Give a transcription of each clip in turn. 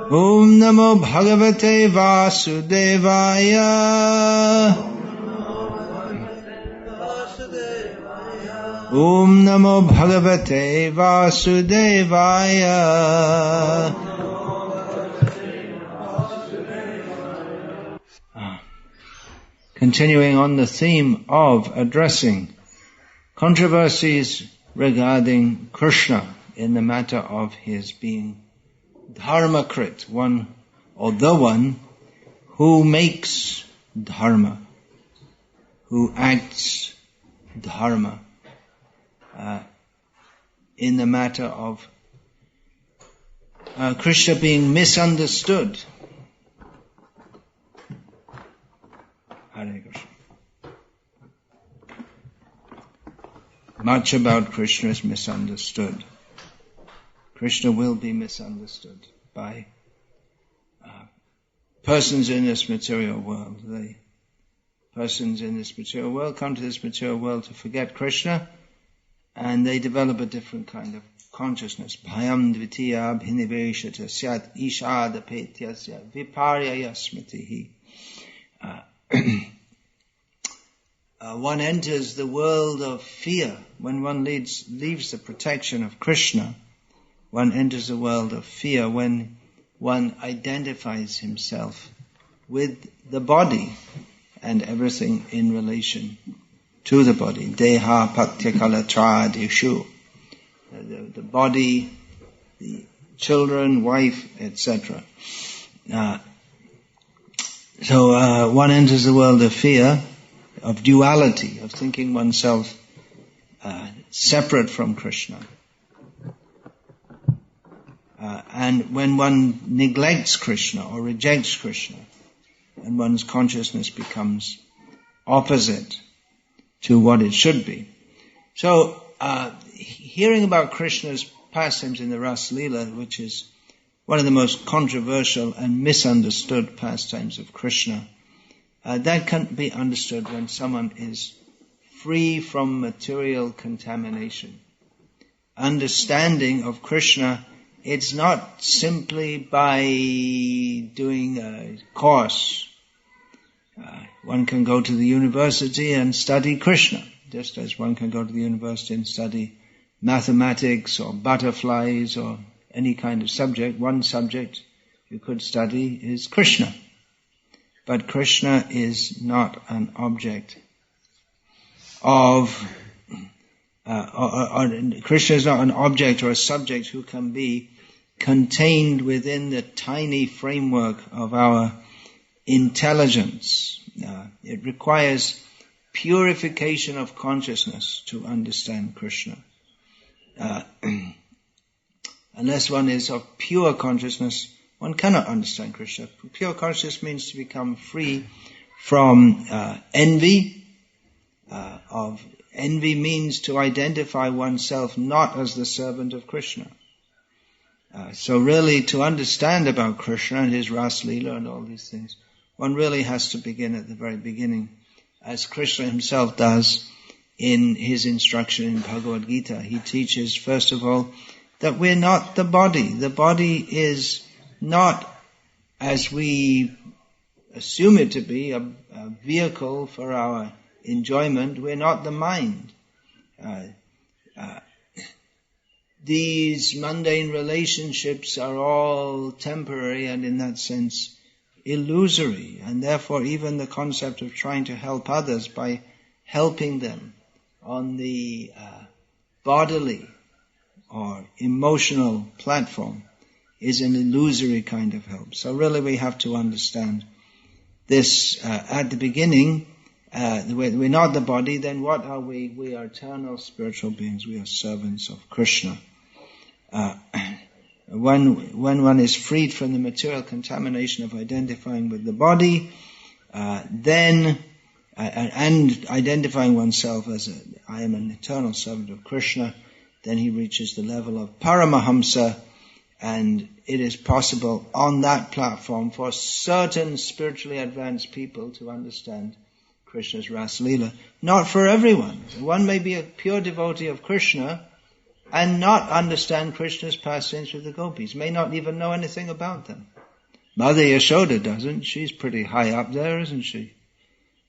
Om Namo Bhagavate Vasudevaya. Om Namo Bhagavate Vasudevaya. Continuing on the theme of addressing controversies regarding Krishna in the matter of his being Dharmakrt, one or the one who makes dharma, who acts dharma, in the matter of Krishna being misunderstood. Hare Krishna. Much about Krishna is misunderstood. Krishna will be misunderstood by persons in this material world. Persons in this material world come to this material world to forget Krishna, and they develop a different kind of consciousness. Bhayam dvitiya bhiniveshata syat ishada petyasya viparyaya smritihi. One enters the world of fear when one leaves the protection of Krishna. One enters the world of fear when one identifies himself with the body and everything in relation to the body. Deha patyakala deshu. The body, the children, wife, etc. So one enters the world of fear, of duality, of thinking oneself separate from Krishna. And when one neglects Krishna or rejects Krishna, and one's consciousness becomes opposite to what it should be. So, hearing about Krishna's pastimes in the Ras Leela, which is one of the most controversial and misunderstood pastimes of Krishna, that can be understood when someone is free from material contamination. Understanding of Krishna, it's not simply by doing a course. One can go to the university and study Krishna, just as one can go to the university and study mathematics or butterflies or any kind of subject. One subject you could study is Krishna. But Krishna is not an object of, Krishna is not an object or a subject who can be contained within the tiny framework of our intelligence. It requires purification of consciousness to understand Krishna. Unless one is of pure consciousness, one cannot understand Krishna. Pure consciousness means to become free from envy. Envy means to identify oneself not as the servant of Krishna. So really, to understand about Krishna and his Ras Leela and all these things, one really has to begin at the very beginning, as Krishna himself does in his instruction in Bhagavad Gita. He teaches, first of all, that we're not the body. The body is not, as we assume it to be, a vehicle for our enjoyment. We're not the mind. These mundane relationships are all temporary and in that sense illusory, and therefore even the concept of trying to help others by helping them on the bodily or emotional platform is an illusory kind of help. So really we have to understand this at the beginning. We're not the body, then what are we? We are eternal spiritual beings. We are servants of Krishna. When one is freed from the material contamination of identifying with the body, then and identifying oneself as I am an eternal servant of Krishna, then he reaches the level of Paramahamsa, and it is possible on that platform for certain spiritually advanced people to understand Krishna's Ras Leela. Not for everyone. One may be a pure devotee of Krishna, and not understand Krishna's pastimes with the gopis, may not even know anything about them. Mother Yashoda doesn't. She's pretty high up there, isn't she?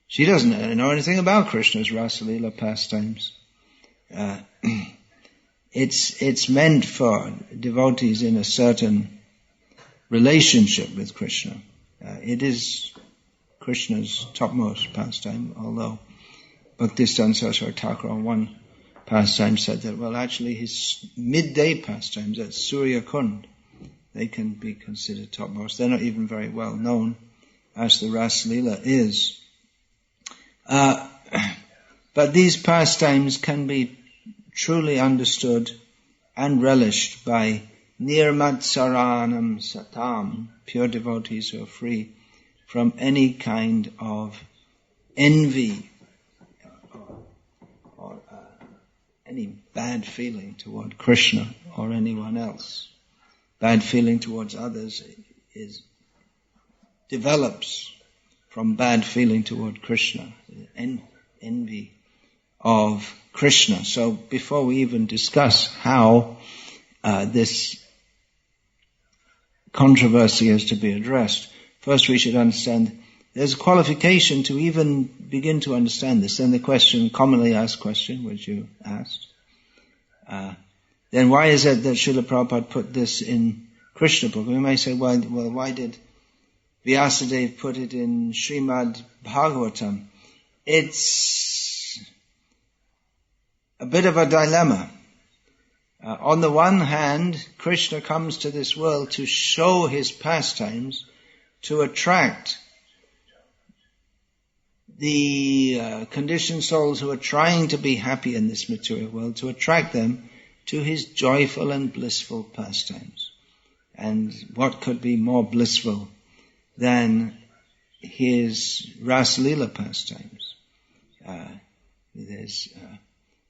She doesn't know anything about Krishna's Rasalila pastimes. It's meant for devotees in a certain relationship with Krishna. It is Krishna's topmost pastime, although Bhaktisiddhanta Saraswati Thakur on one pastime said that, well, actually his midday pastimes at Surya Kund, they can be considered topmost. They're not even very well known as the Rasalila is. But these pastimes can be truly understood and relished by nirmatsaranam satam, pure devotees who are free from any kind of envy or any bad feeling toward Krishna or anyone else. Bad feeling towards others develops from bad feeling toward Krishna, envy of Krishna. So before we even discuss how this controversy is to be addressed, first we should understand there's a qualification to even begin to understand this. Then the question, commonly asked question, which you asked, then why is it that Srila Prabhupada put this in Krishna book? We may say, well, why did Vyasadeva put it in Srimad Bhagavatam? It's a bit of a dilemma. On the one hand, Krishna comes to this world to show his pastimes, to attract the conditioned souls who are trying to be happy in this material world, to attract them to his joyful and blissful pastimes. And what could be more blissful than his Rasalila pastimes?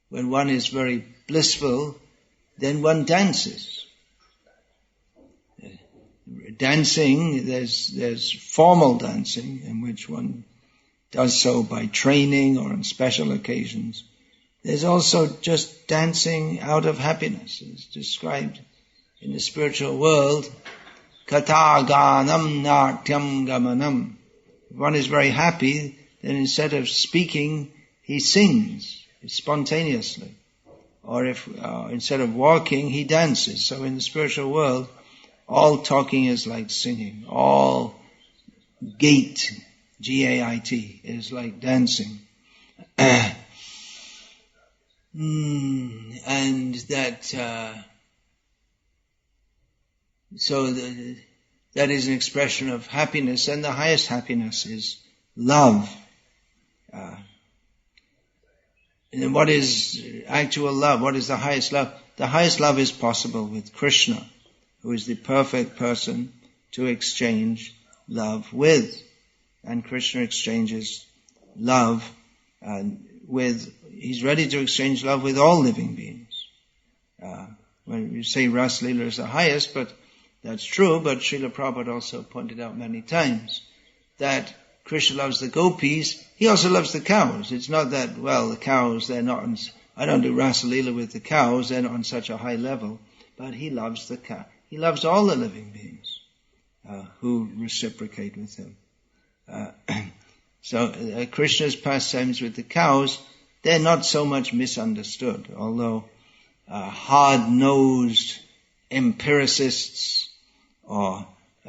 When one is very blissful, then one dances. Dancing, there's formal dancing in which one does so by training or on special occasions. There's also just dancing out of happiness. It's described in the spiritual world, kata ganam natyam gamanam. If one is very happy, then instead of speaking, he sings spontaneously. Or if instead of walking, he dances. So in the spiritual world, all talking is like singing. All gait, G-A-I-T, is like dancing. And that, that is an expression of happiness, and the highest happiness is love. And what is actual love? What is the highest love? The highest love is possible with Krishna, who is the perfect person to exchange love with. And Krishna exchanges love he's ready to exchange love with all living beings. When you say Rasalila is the highest, but that's true, but Srila Prabhupada also pointed out many times that Krishna loves the gopis, he also loves the cows. It's not that, well, the cows, they're not I don't do Rasalila with the cows, they're not on such a high level, but he loves the cow. He loves all the living beings who reciprocate with him. So Krishna's pastimes with the cows, they're not so much misunderstood, although hard-nosed empiricists or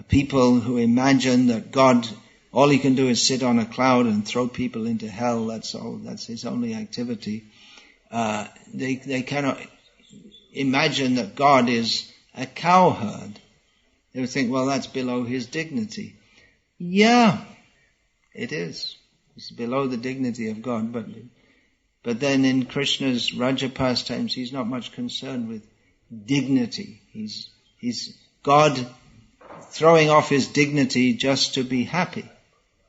people who imagine that God, all he can do is sit on a cloud and throw people into hell, that's his only activity. They cannot imagine that God is a cowherd. They would think, well, that's below his dignity. Yeah, it is. It's below the dignity of God, but then in Krishna's Raja pastimes, he's not much concerned with dignity. He's God throwing off his dignity just to be happy,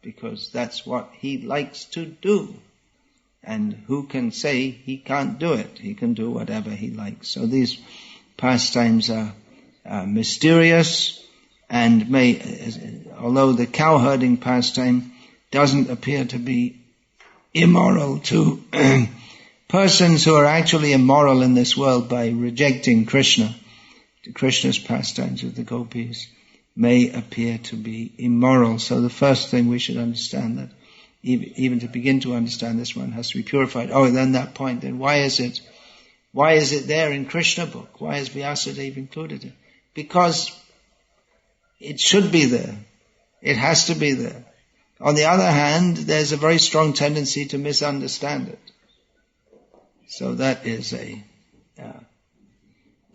because that's what he likes to do. And who can say he can't do it? He can do whatever he likes. So these pastimes are mysterious, and although the cow-herding pastime doesn't appear to be immoral to persons who are actually immoral in this world by rejecting Krishna's pastimes with the gopis, may appear to be immoral. So the first thing we should understand, that even to begin to understand this, one has to be purified. Oh, then that point, then why is it there in Krishna book? Why is Vyasadeva included it? Because it should be there. It has to be there. On the other hand, there's a very strong tendency to misunderstand it. So that is a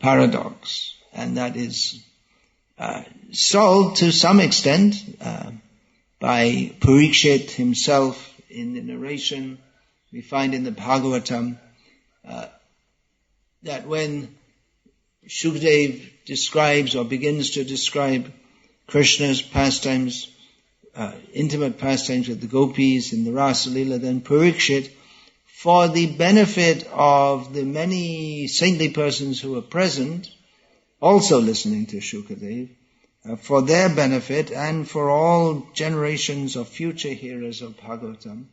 paradox, and that is solved to some extent by Parikshit himself in the narration. We find in the Bhagavatam that when Shukdev describes or begins to describe Krishna's pastimes, intimate pastimes with the gopis in the Rasa Leela, then Parikshit, for the benefit of the many saintly persons who were present, also listening to Shukadev, for their benefit and for all generations of future hearers of Bhagavatam,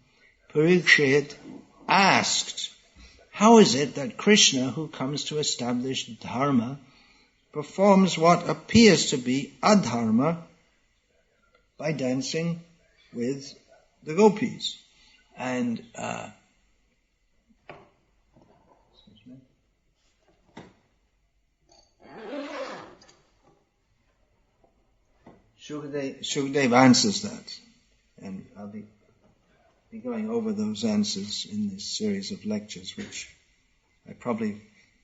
Parikshit asked, how is it that Krishna, who comes to establish dharma, performs what appears to be adharma by dancing with the gopis? And Shukdev answers that, and I'll be going over those answers in this series of lectures, which I probably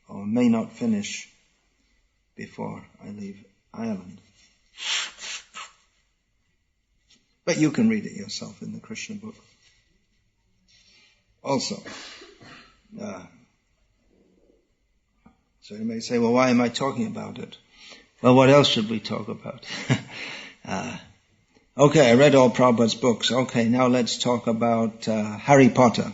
or may not finish before I leave Ireland. But you can read it yourself in the Krishna book. Also, so you may say, well, why am I talking about it? Well, what else should we talk about? Okay, I read all Prabhupada's books. Okay, now let's talk about Harry Potter.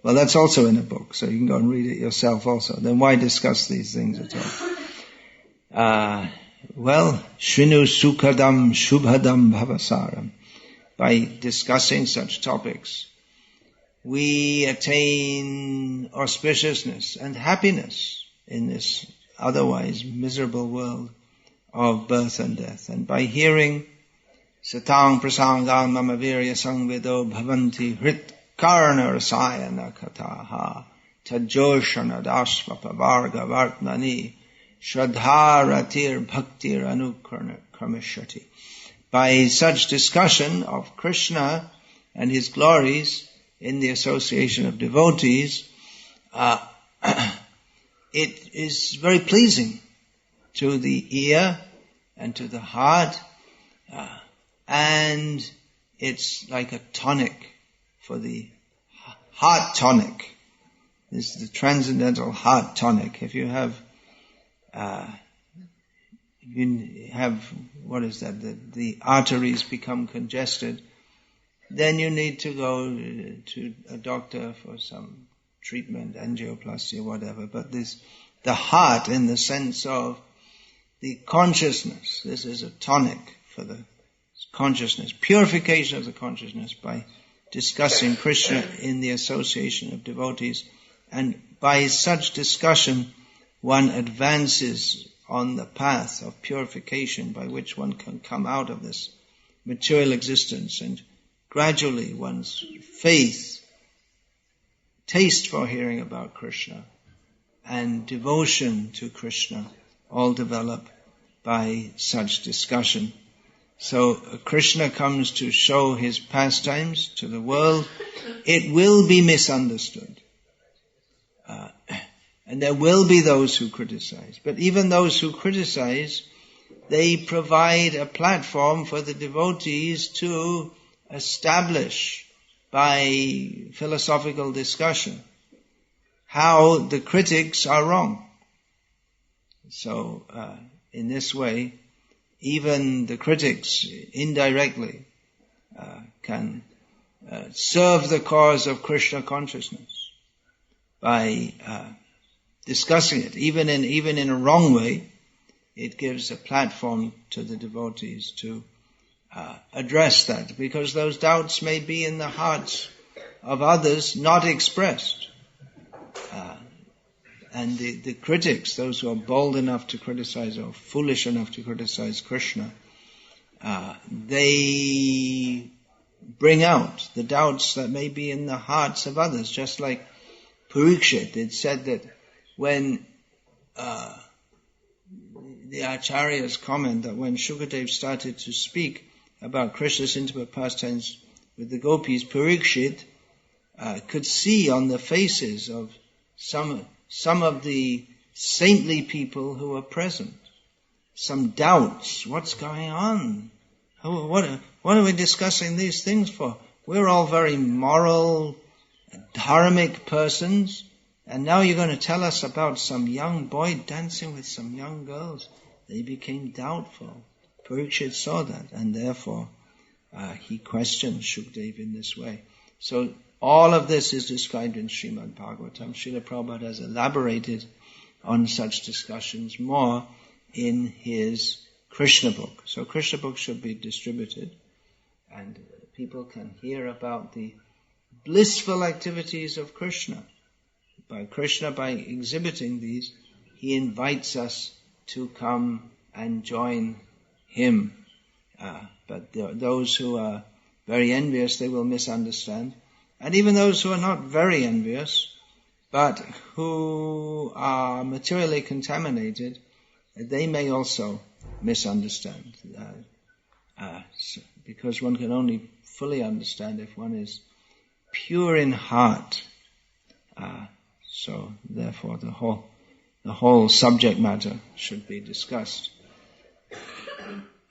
Well, that's also in a book, so you can go and read it yourself also. Then why discuss these things at all? Well, Shrinu Sukhadam Shubhadam Bhavasaram. By discussing such topics, we attain auspiciousness and happiness in this otherwise miserable world of birth and death. And by hearing Satang Prasangan Mamavirya Sangvedo Bhavanti Hrit Karna Rasayana Kataha Tajoshana Dashvapa Varga Vartmani Shradharatir Bhaktir Anukramishati. By such discussion of Krishna and his glories in the association of devotees, it is very pleasing to the ear and to the heart, and it's like a tonic for the heart tonic. This is the transcendental heart tonic. If you have what is that? The arteries become congested, then you need to go to a doctor for some treatment, angioplasty or whatever. But the heart, in the sense of the consciousness, this is a tonic for the consciousness, purification of the consciousness by discussing Krishna in the association of devotees. And by such discussion, one advances on the path of purification by which one can come out of this material existence, and gradually one's faith, taste for hearing about Krishna, and devotion to Krishna all develop by such discussion. So Krishna comes to show his pastimes to the world. It will be misunderstood. And there will be those who criticize. But even those who criticize, they provide a platform for the devotees to establish by philosophical discussion how the critics are wrong. So in this way, even the critics indirectly can serve the cause of Krishna consciousness by discussing it. Even in a wrong way, it gives a platform to the devotees to address that, because those doubts may be in the hearts of others not expressed. And the critics, those who are bold enough to criticize or foolish enough to criticize Krishna, they bring out the doubts that may be in the hearts of others, just like Parikshit. It said that when the Acharyas comment that when Shukadev started to speak about Krishna's intimate pastimes with the gopis, Parikshit could see on the faces of some of the saintly people who were present some doubts. What's going on? What are we discussing these things for? We're all very moral, dharmic persons, and now you're going to tell us about some young boy dancing with some young girls. They became doubtful. Parikshit saw that, and therefore he questioned Shukdev in this way. So all of this is described in Srimad Bhagavatam. Srila Prabhupada has elaborated on such discussions more in his Krishna book. So Krishna book should be distributed, and people can hear about the blissful activities of Krishna. By exhibiting these, he invites us to come and join him. But those who are very envious, they will misunderstand. And even those who are not very envious, but who are materially contaminated, they may also misunderstand. Because one can only fully understand if one is pure in heart. So therefore the whole subject matter should be discussed.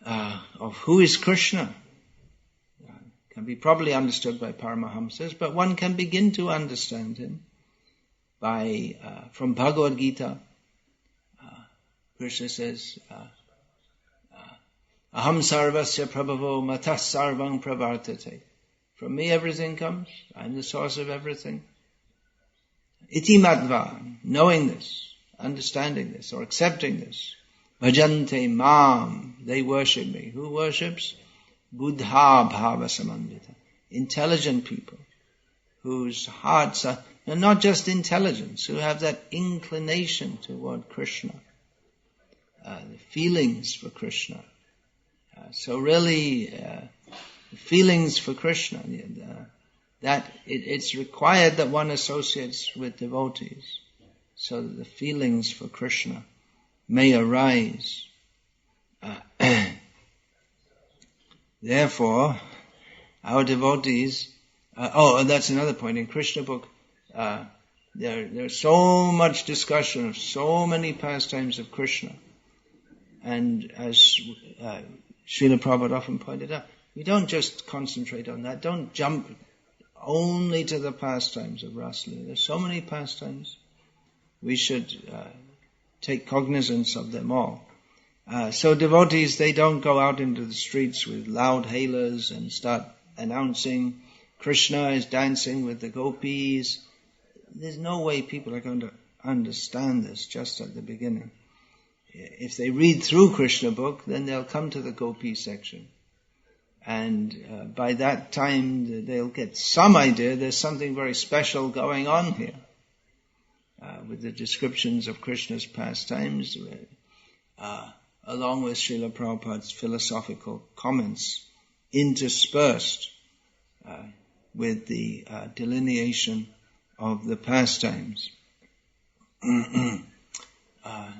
Of who is Krishna? Can be properly understood by Paramahamsas, but one can begin to understand him from Bhagavad Gita. Krishna says, Aham sarvasya prabhavo matah sarvang pravartate. From me everything comes. I'm the source of everything. Iti matva, knowing this, understanding this, or accepting this. Bhajante mam, they worship me. Who worships? Buddha bhava samandita. Intelligent people, whose hearts are not just intelligence, who have that inclination toward Krishna, the feelings for Krishna. So really, feelings for Krishna, that it's required that one associates with devotees, so that the feelings for Krishna may arise. Therefore, our devotees, and that's another point, in Krishna book, there's so much discussion of so many pastimes of Krishna. And as Srila Prabhupada often pointed out, we don't just concentrate on that, don't jump only to the pastimes of Rasalila. There's so many pastimes, we should take cognizance of them all. So devotees, they don't go out into the streets with loud hailers and start announcing Krishna is dancing with the gopis. There's no way people are going to understand this just at the beginning. If they read through Krishna book, then they'll come to the gopi section. And by that time, they'll get some idea there's something very special going on here. With the descriptions of Krishna's pastimes, along with Srila Prabhupada's philosophical comments, interspersed with the delineation of the pastimes.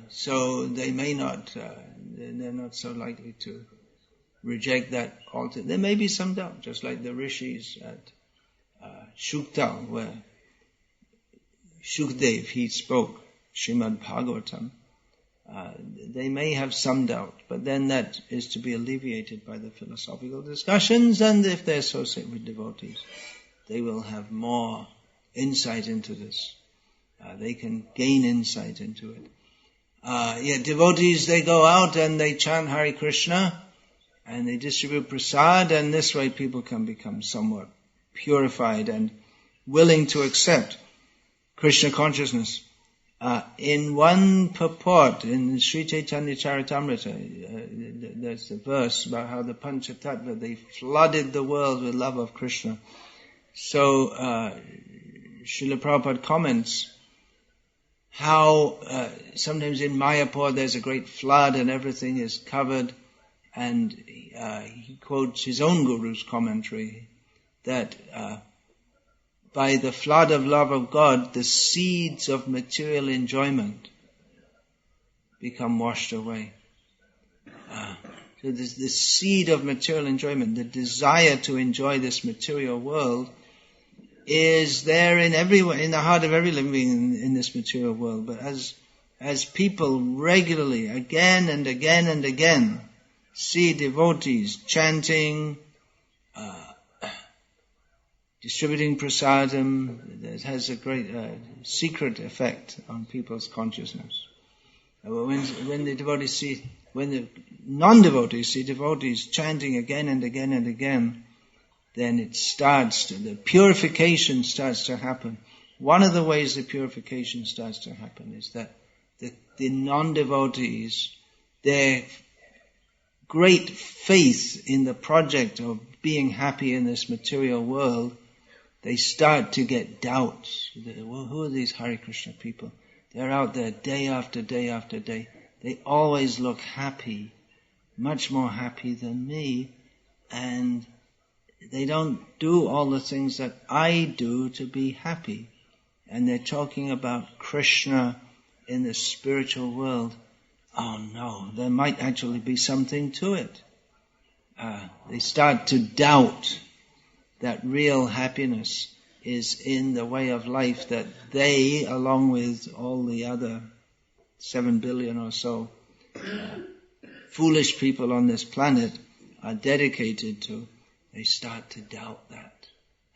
So they may not, they're not so likely to reject that altogether. There may be some doubt, just like the rishis at Shukta, where Shukdev, he spoke Srimad Bhagavatam. They may have some doubt, but then that is to be alleviated by the philosophical discussions, and if they associate with devotees, they will have more insight into this. They can gain insight into it. Devotees, they go out and they chant Hare Krishna, and they distribute prasad, and this way people can become somewhat purified and willing to accept Krishna consciousness. In one purport in Sri Chaitanya Charitamrita, there's the verse about how the Panchatattva, they flooded the world with love of Krishna. So Srila Prabhupada comments how sometimes in Mayapur there's a great flood and everything is covered, and he quotes his own Guru's commentary that by the flood of love of God, the seeds of material enjoyment become washed away. So the seed of material enjoyment, the desire to enjoy this material world, is there in everyone, in the heart of every living being in this material world. But as people regularly, again and again and again, see devotees chanting, distributing prasadam, it has a great secret effect on people's consciousness. When the devotees see, when the non-devotees see devotees chanting again and again and again, then the purification starts to happen. One of the ways the purification starts to happen is that the non-devotees, their great faith in the project of being happy in this material world, they start to get doubts. Well, who are these Hare Krishna people? They're out there day after day after day. They always look happy, much more happy than me, and they don't do all the things that I do to be happy. And they're talking about Krishna in the spiritual world. Oh no, there might actually be something to it. They start to doubt that real happiness is in the way of life that they, along with all the other 7 billion or so foolish people on this planet, are dedicated to. They start to doubt that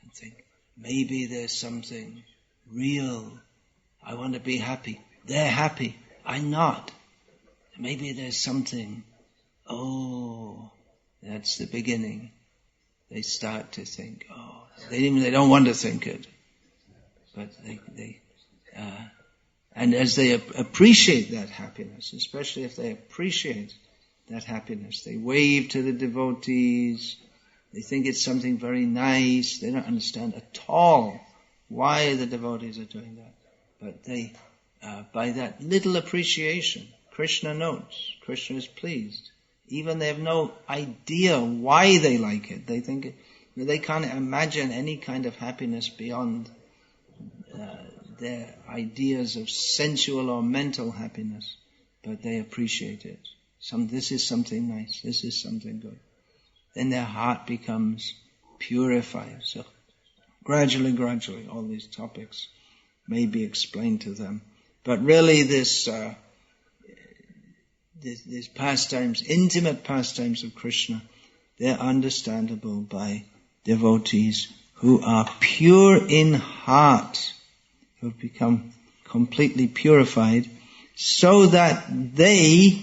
and think, maybe there's something real. I want to be happy. They're happy. I'm not. Maybe there's something. Oh, that's the beginning. They start to think, they don't want to think it. But and as they appreciate that happiness, especially if they appreciate that happiness, they wave to the devotees. They think it's something very nice. They don't understand at all why the devotees are doing that. But they, by that little appreciation, Krishna notes, Krishna is pleased. Even they have no idea why they like it. They think they can't imagine any kind of happiness beyond their ideas of sensual or mental happiness. But they appreciate it. This is something nice. This is something good. Then their heart becomes purified. So gradually, all these topics may be explained to them. But really this pastimes, intimate pastimes of Krishna, they're understandable by devotees who are pure in heart, who have become completely purified, so that they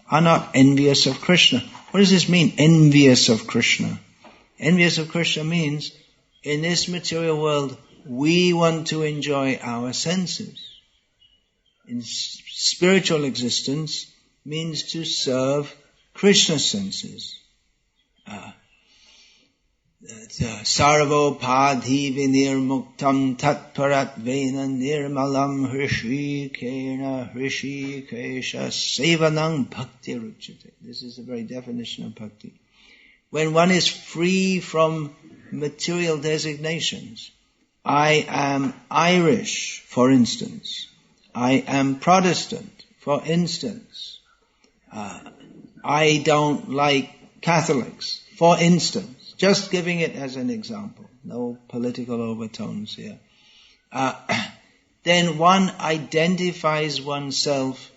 are not envious of Krishna. What does this mean, envious of Krishna? Envious of Krishna means, in this material world, we want to enjoy our senses. In spiritual existence, means to serve Krishna's senses. Sarvopadhi vinirmuktam tatparat vena nirmalam hrishikena hrishikesha sevanang bhakti ruchate. This is the very definition of bhakti. When one is free from material designations, I am Irish, for instance. I am Protestant, for instance. I don't like Catholics, for instance. Just giving it as an example. No political overtones here. Then one identifies oneself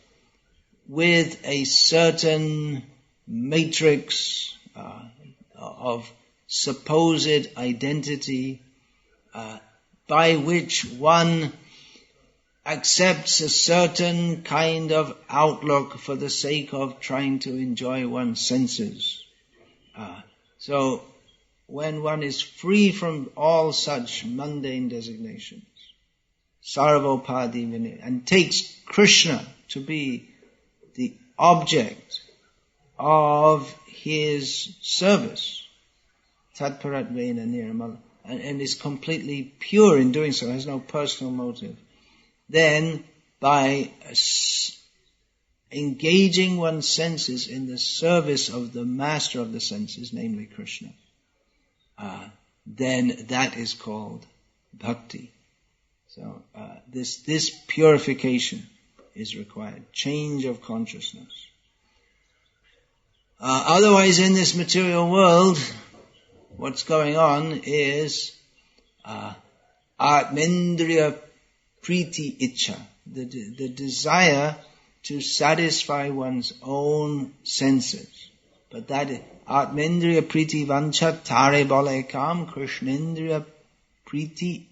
with a certain matrix of supposed identity by which one accepts a certain kind of outlook for the sake of trying to enjoy one's senses. So when one is free from all such mundane designations, sarvopadi, and takes Krishna to be the object of his service, tatparat vena nirmala, and is completely pure in doing so, has no personal motive, then by engaging one's senses in the service of the master of the senses, namely Krishna, then that is called bhakti. So this purification is required, change of consciousness. Otherwise, in this material world, what's going on is atmendriya priti ichcha, the desire to satisfy one's own senses. But that is atmendriya priti vancha tare bale kam, krishnendriya priti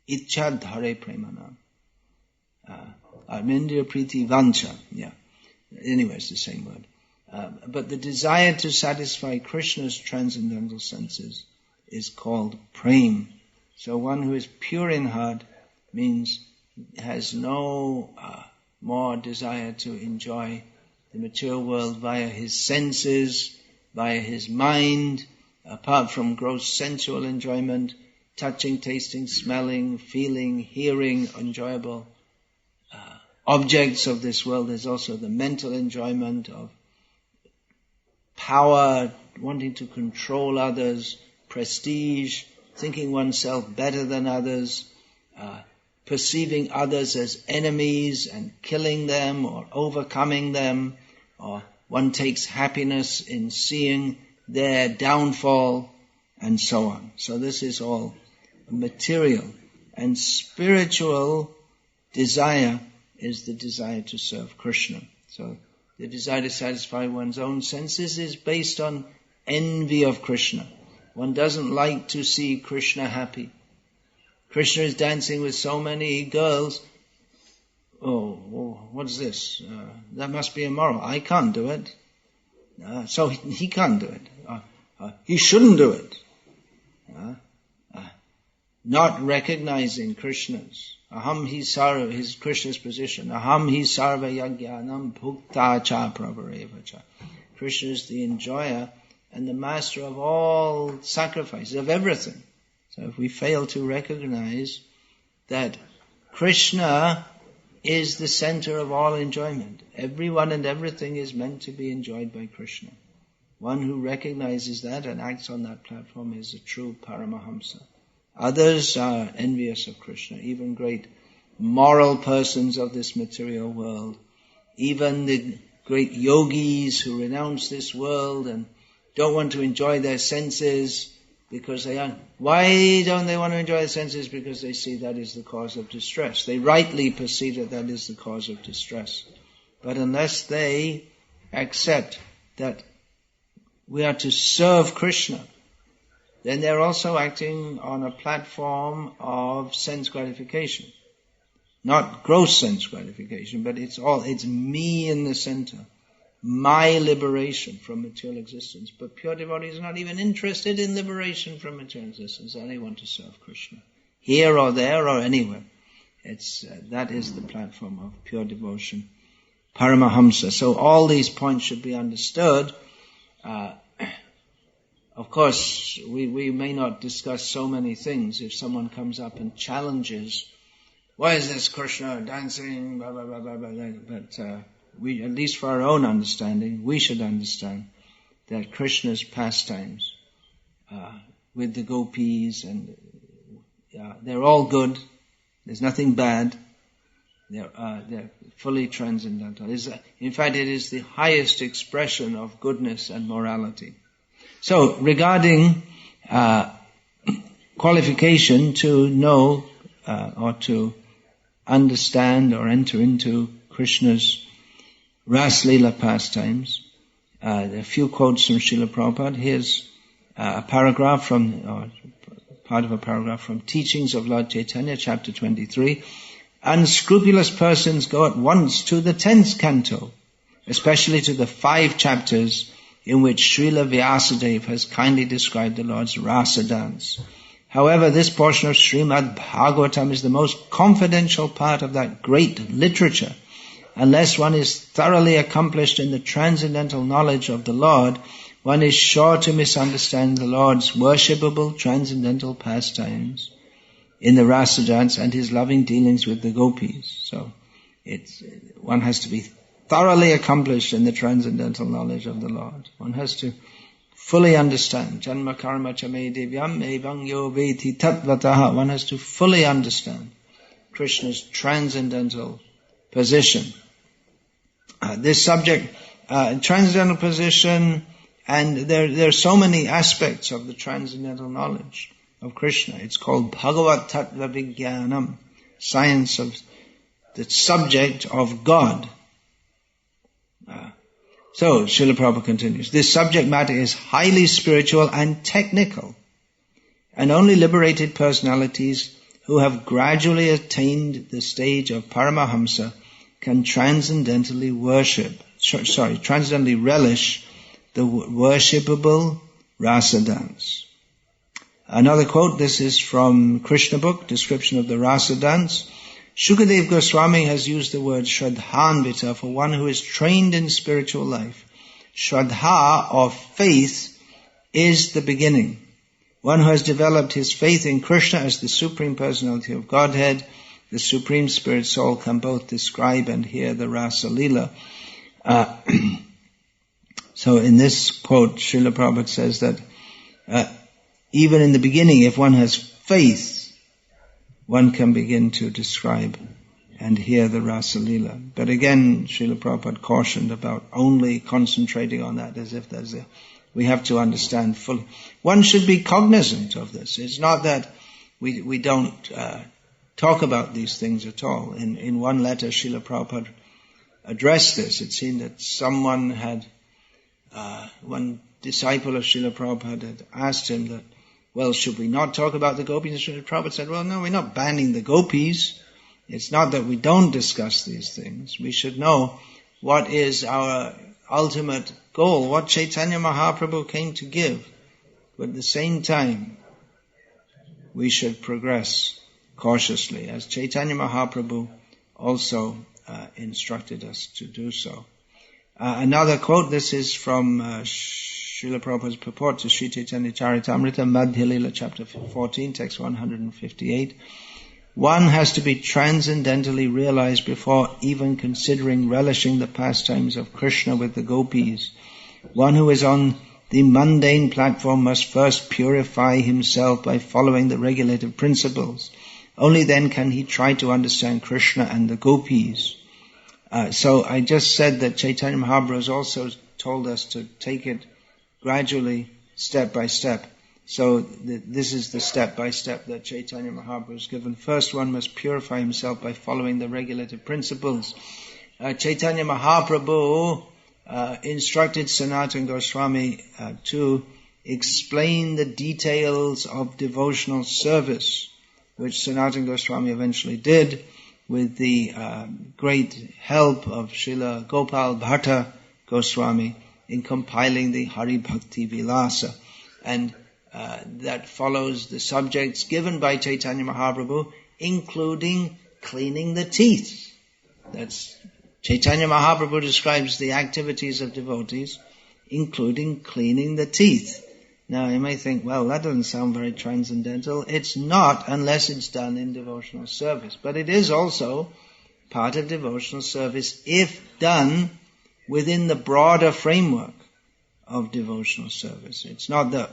ichcha dhare premanam. Atmendriya priti vancha, yeah. Anyway, it's the same word. But the desire to satisfy Krishna's transcendental senses is called prem. So one who is pure in heart means has no more desire to enjoy the material world via his senses, via his mind, apart from gross sensual enjoyment, touching, tasting, smelling, feeling, hearing, enjoyable objects of this world. There's also the mental enjoyment of power, wanting to control others, prestige, thinking oneself better than others, perceiving others as enemies and killing them or overcoming them, or one takes happiness in seeing their downfall, and so on. So this is all material. And spiritual desire is the desire to serve Krishna. So the desire to satisfy one's own senses is based on envy of Krishna. One doesn't like to see Krishna happy. Krishna is dancing with so many girls. Oh, what's this? That must be immoral. I can't do it. So he can't do it. He shouldn't do it. Not recognizing Krishna's. Aham hi sarva, his Krishna's position. Aham hi sarva yajnanam bhukta cha pravareva cha. Krishna is the enjoyer and the master of all sacrifices, of everything. So if we fail to recognize that Krishna is the center of all enjoyment, everyone and everything is meant to be enjoyed by Krishna. One who recognizes that and acts on that platform is a true Paramahamsa. Others are envious of Krishna, even great moral persons of this material world, even the great yogis who renounce this world and don't want to enjoy their senses because they are. Why don't they want to enjoy their senses? Because they see that is the cause of distress. They rightly perceive that that is the cause of distress. But unless they accept that we are to serve Krishna, then they're also acting on a platform of sense gratification. Not gross sense gratification, but it's me in the center. My liberation from material existence. But pure devotees are not even interested in liberation from material existence. They only want to serve Krishna. Here or there or anywhere. That is the platform of pure devotion. Paramahamsa. So all these points should be understood. Of course, we may not discuss so many things. If someone comes up and challenges, why is this Krishna dancing, blah, blah, blah, blah, blah. But we, at least for our own understanding, we should understand that Krishna's pastimes with the gopis, and they're all good. There's nothing bad. They're fully transcendental. In fact, it is the highest expression of goodness and morality. So, regarding qualification to know or to understand or enter into Krishna's Raslila pastimes, there are a few quotes from Srila Prabhupada. Here's a paragraph part of a paragraph from Teachings of Lord Chaitanya, chapter 23. Unscrupulous persons go at once to the 10th canto, especially to the 5 chapters in which Srila Vyasadeva has kindly described the Lord's rasa dance. However, this portion of Srimad Bhagavatam is the most confidential part of that great literature. Unless one is thoroughly accomplished in the transcendental knowledge of the Lord, one is sure to misunderstand the Lord's worshipable transcendental pastimes in the rasa dance and his loving dealings with the gopis. So, One has to be thoroughly accomplished in the transcendental knowledge of the Lord. One has to fully understand. Janma karma chame divyam evang yo veti tatvataha. One has to fully understand Krishna's transcendental position. This subject, transcendental position, and there are so many aspects of the transcendental knowledge of Krishna. It's called Bhagavat Tattva Vijnanam, science of the subject of God. So, Srila Prabhupada continues, this subject matter is highly spiritual and technical, and only liberated personalities who have gradually attained the stage of Paramahamsa can transcendently relish the worshipable rasa dance. Another quote, this is from Krishna book, description of the rasa dance. Shukadev Goswami has used the word Shraddhanvita for one who is trained in spiritual life. Shraddha, or faith, is the beginning. One who has developed his faith in Krishna as the Supreme Personality of Godhead, the Supreme Spirit Soul, can both describe and hear the Rasa Leela. So in this quote, Srila Prabhupada says that even in the beginning, if one has faith, one can begin to describe and hear the Rasa Leela. But again, Srila Prabhupada cautioned about only concentrating on that as if we have to understand fully. One should be cognizant of this. It's not that we don't talk about these things at all. In one letter, Srila Prabhupada addressed this. It seemed that someone had, one disciple of Srila Prabhupada had asked him that, well, should we not talk about the gopis? And Srila Prabhupada said, well, no, we're not banning the gopis. It's not that we don't discuss these things. We should know what is our ultimate goal, what Chaitanya Mahaprabhu came to give. But at the same time, we should progress cautiously, as Chaitanya Mahaprabhu also instructed us to do so. Another quote, this is from Srila Prabhupada's purport to Sri Chaitanya Charitamrita, Madhya Lila, chapter 14, text 158. One has to be transcendentally realized before even considering relishing the pastimes of Krishna with the gopis. One who is on the mundane platform must first purify himself by following the regulative principles. Only then can he try to understand Krishna and the gopis. So I just said that Chaitanya Mahaprabhu has also told us to take it gradually, step by step. So this is the step by step that Chaitanya Mahaprabhu has given. First, one must purify himself by following the regulative principles. Chaitanya Mahaprabhu instructed Sanatana Goswami to explain the details of devotional service, which Sanatana Goswami eventually did with the great help of Srila Gopal Bhatta Goswami in compiling the Hari Bhakti Vilasa. And that follows the subjects given by Chaitanya Mahaprabhu, including cleaning the teeth. That's Chaitanya Mahaprabhu describes the activities of devotees, including cleaning the teeth. Now you may think, well, that doesn't sound very transcendental. It's not unless it's done in devotional service. But it is also part of devotional service if done within the broader framework of devotional service. It's not that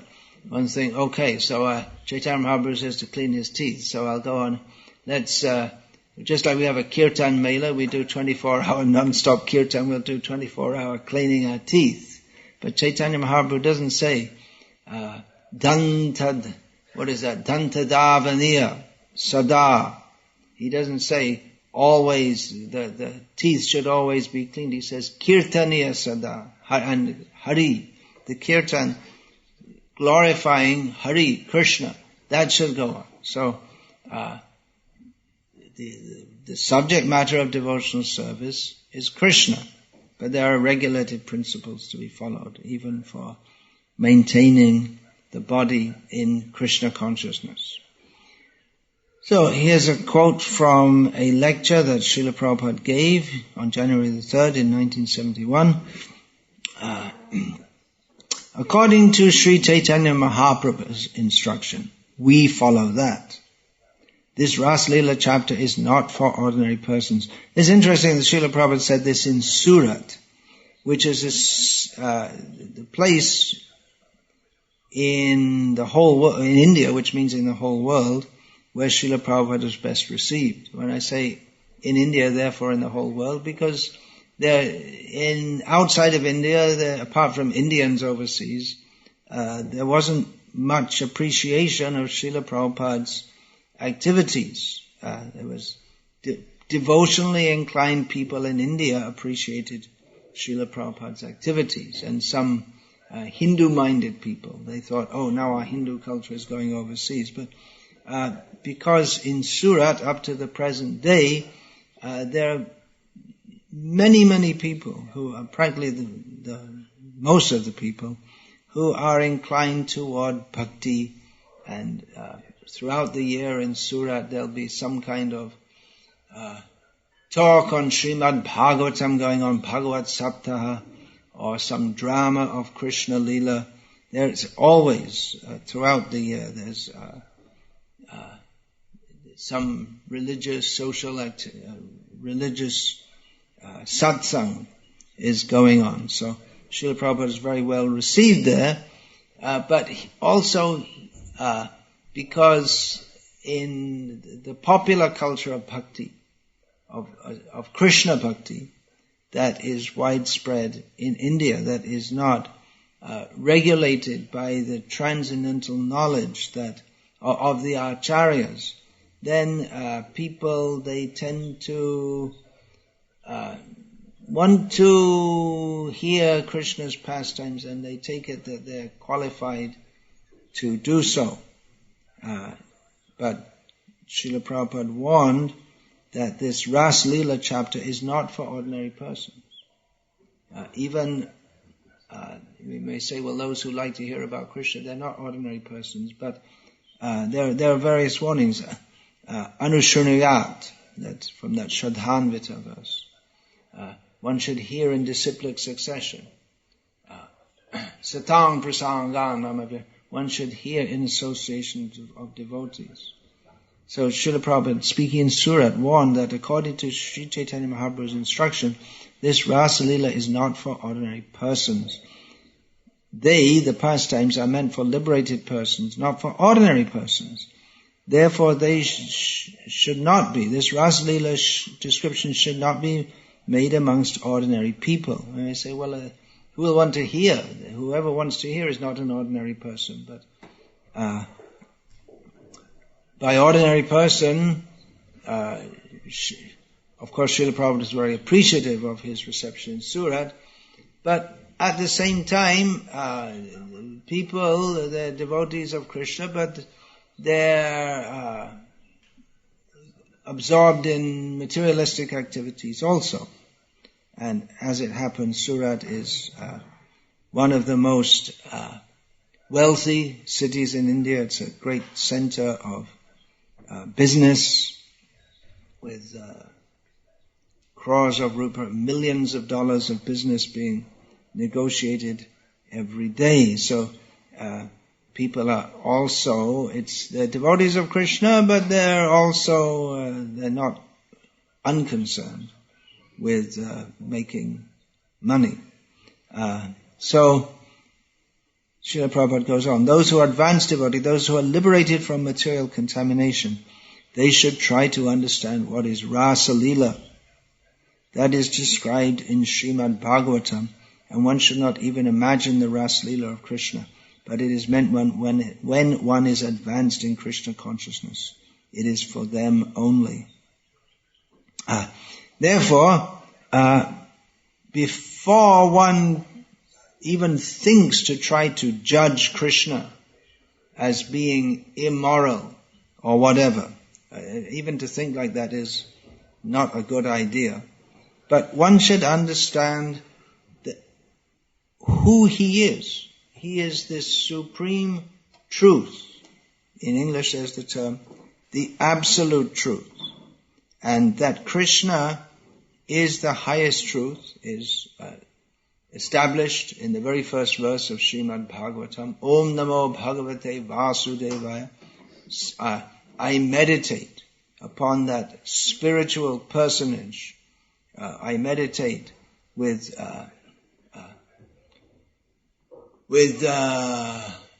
one thing, okay, so Chaitanya Mahaprabhu says to clean his teeth, so I'll go on. Let's, just like we have a kirtan mela, we do 24-hour non-stop kirtan, we'll do 24-hour cleaning our teeth. But Chaitanya Mahaprabhu doesn't say, dantad, what is that? Dantadavaniya, sada. He doesn't say always, the teeth should always be cleaned. He says kirtaniya sada, and Hari, the kirtan, glorifying Hari, Krishna, that should go on. So, the subject matter of devotional service is Krishna, but there are regulated principles to be followed, even for maintaining the body in Krishna consciousness. So here's a quote from a lecture that Srila Prabhupada gave on January the 3rd in 1971. According to Sri Chaitanya Mahaprabhu's instruction, we follow that. This Ras Leela chapter is not for ordinary persons. It's interesting that Srila Prabhupada said this in Surat, which is the place in the whole world, in India, which means in the whole world, where Srila Prabhupada is best received. When I say in India, therefore in the whole world, because outside of India, apart from Indians overseas, there wasn't much appreciation of Srila Prabhupada's activities. There was devotionally inclined people in India appreciated Srila Prabhupada's activities, and some Hindu-minded people, they thought, oh, now our Hindu culture is going overseas. But because in Surat, up to the present day, there are many, many people who are practically most of the people who are inclined toward bhakti, and throughout the year in Surat there'll be some kind of talk on Srimad Bhagavatam going on, Bhagavat Saptaha, or some drama of Krishna Leela. There's always, throughout the year, there's some religious, religious satsang is going on. So Srila Prabhupada is very well received there, but also because in the popular culture of bhakti, of Krishna bhakti, that is widespread in India, that is not regulated by the transcendental knowledge of the acharyas, then people, they tend to want to hear Krishna's pastimes, and they take it that they're qualified to do so. But Srila Prabhupada warned that this Ras Leela chapter is not for ordinary persons. Even, we may say, well, those who like to hear about Krishna, they're not ordinary persons, but there are various warnings. Anushrunuyat, that's from that Shraddhanvita verse. One should hear in disciplic succession. Satang prasangan, one should hear in association of devotees. So Srila Prabhupada, speaking in Surat, warned that according to Sri Chaitanya Mahaprabhu's instruction, this Rasa Leela is not for ordinary persons. The pastimes, are meant for liberated persons, not for ordinary persons. Therefore, they should not be. This Rasa Leela description should not be made amongst ordinary people. And I say, well, who will want to hear? Whoever wants to hear is not an ordinary person, but by ordinary person, of course, Srila Prabhupada is very appreciative of his reception in Surat, but at the same time, people, they're devotees of Krishna, but they're absorbed in materialistic activities also. And as it happens, Surat is one of the most wealthy cities in India. It's a great center of business with crores of rupees, millions of dollars of business being negotiated every day. So people are also, they're devotees of Krishna, but they're also, they're not unconcerned with making money. So Srila Prabhupada goes on, those who are advanced devotees, those who are liberated from material contamination, they should try to understand what is Rasa Leela. That is described in Srimad Bhagavatam, and one should not even imagine the Rasa Leela of Krishna, but it is meant when one is advanced in Krishna consciousness. It is for them only. Therefore, before one even thinks to try to judge Krishna as being immoral or whatever, even to think like that is not a good idea. But one should understand who he is. He is this supreme truth. In English there's the term, the absolute truth. And that Krishna is the highest truth, is established in the very first verse of Srimad Bhagavatam. Om Namo Bhagavate Vasudevaya. I meditate upon that spiritual personage. I meditate with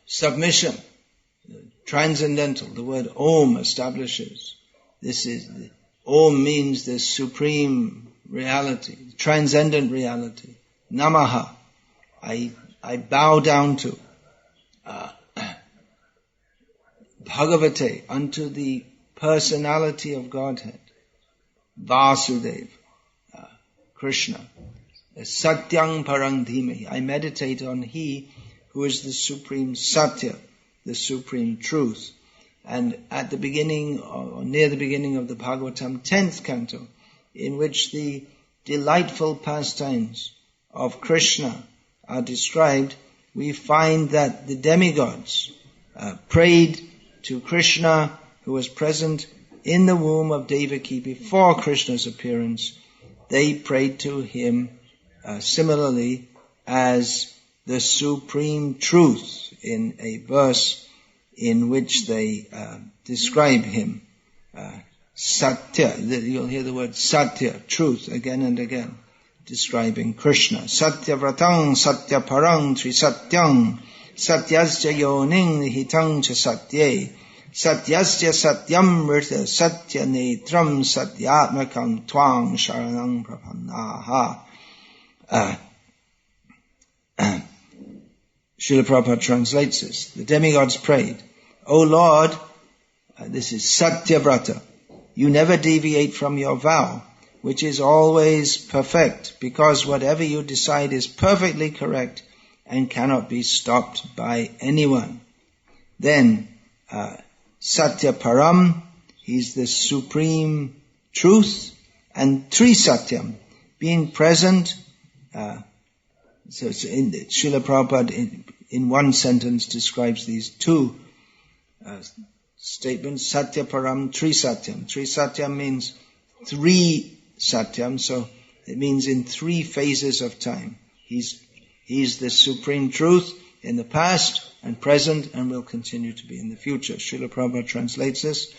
submission. Transcendental. The word Om establishes. Om means the supreme reality, transcendent reality. Namaha. I bow down to Bhagavate, unto the personality of Godhead. Vasudeva, Krishna. Satyang parang dhimahi. I meditate on He who is the supreme Satya, the supreme truth. And at the beginning, or near the beginning of the Bhagavatam, 10th canto, in which the delightful pastimes of Krishna are described, we find that the demigods prayed to Krishna, who was present in the womb of Devaki before Krishna's appearance. They prayed to him similarly as the supreme truth in a verse in which they describe him. Satya, you'll hear the word Satya, truth, again and again, describing Krishna. Satya vratang, Satya parang, Trisatyang, Satyasya yoning, Hitang cha Satye, Satyasya satyam rita, Satya netram, Satyatmakam twang, Sharanang prapannaha. Srila Prabhupada translates this. The demigods prayed, O Lord, this is Satyavrata, you never deviate from your vow, which is always perfect, because whatever you decide is perfectly correct and cannot be stopped by anyone. Then, Satya Param, he's the supreme truth, and Trisatyam, being present. So Srila Prabhupada in one sentence describes these two statements, Satya Param, Trisatyam. Trisatyam means three Satyam, so it means in three phases of time. He's the supreme truth in the past and present and will continue to be in the future. Srila Prabhupada translates this,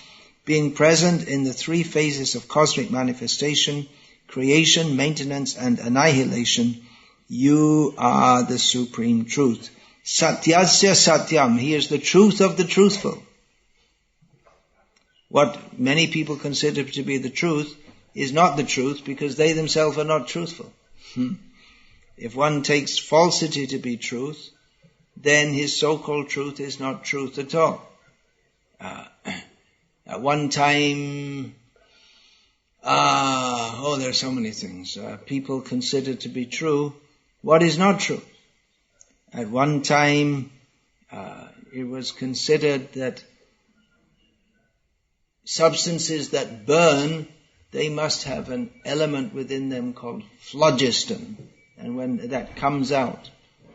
being present in the three phases of cosmic manifestation, creation, maintenance and annihilation. You are the supreme truth. Satyasya Satyam, he is the truth of the truthful. What many people consider to be the truth is not the truth because they themselves are not truthful. If one takes falsity to be truth, then his so-called truth is not truth at all. At one time, there are so many things. People consider to be true what is not true. At one time, it was considered that substances that burn, they must have an element within them called phlogiston. And when that comes out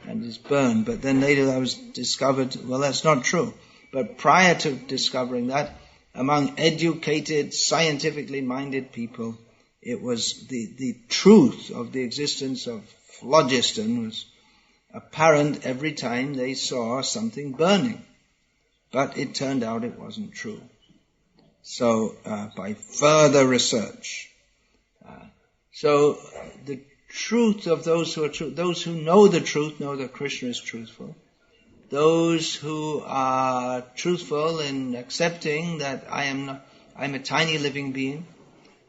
and is burned, but then later that was discovered, well, that's not true. But prior to discovering that, among educated, scientifically minded people, it was the truth of the existence of phlogiston was apparent every time they saw something burning. But it turned out it wasn't true. So, by further research. So, the truth of those who are true, those who know the truth know that Krishna is truthful. Those who are truthful in accepting that I'm a tiny living being,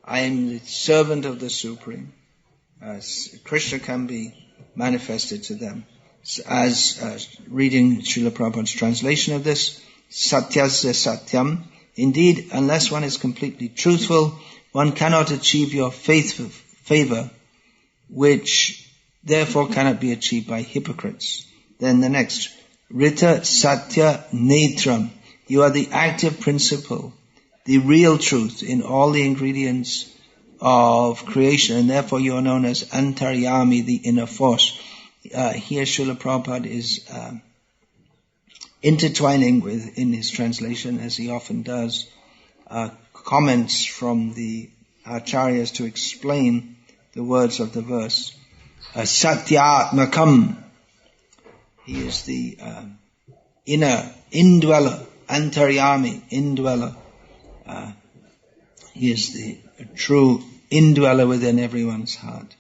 I am the servant of the Supreme. Krishna can be manifested to them. As reading Srila Prabhupada's translation of this, Satyasya Satyam, indeed, unless one is completely truthful, one cannot achieve your favor, which therefore cannot be achieved by hypocrites. Then the next, Rita Satya Netram, you are the active principle, the real truth in all the ingredients of creation, and therefore you are known as Antaryami, the inner force. Here Srila Prabhupada is intertwining in his translation, as he often does, comments from the acharyas to explain the words of the verse. Satyatmakam, he is the inner indweller, Antaryami, indweller. He is the true indweller within everyone's heart.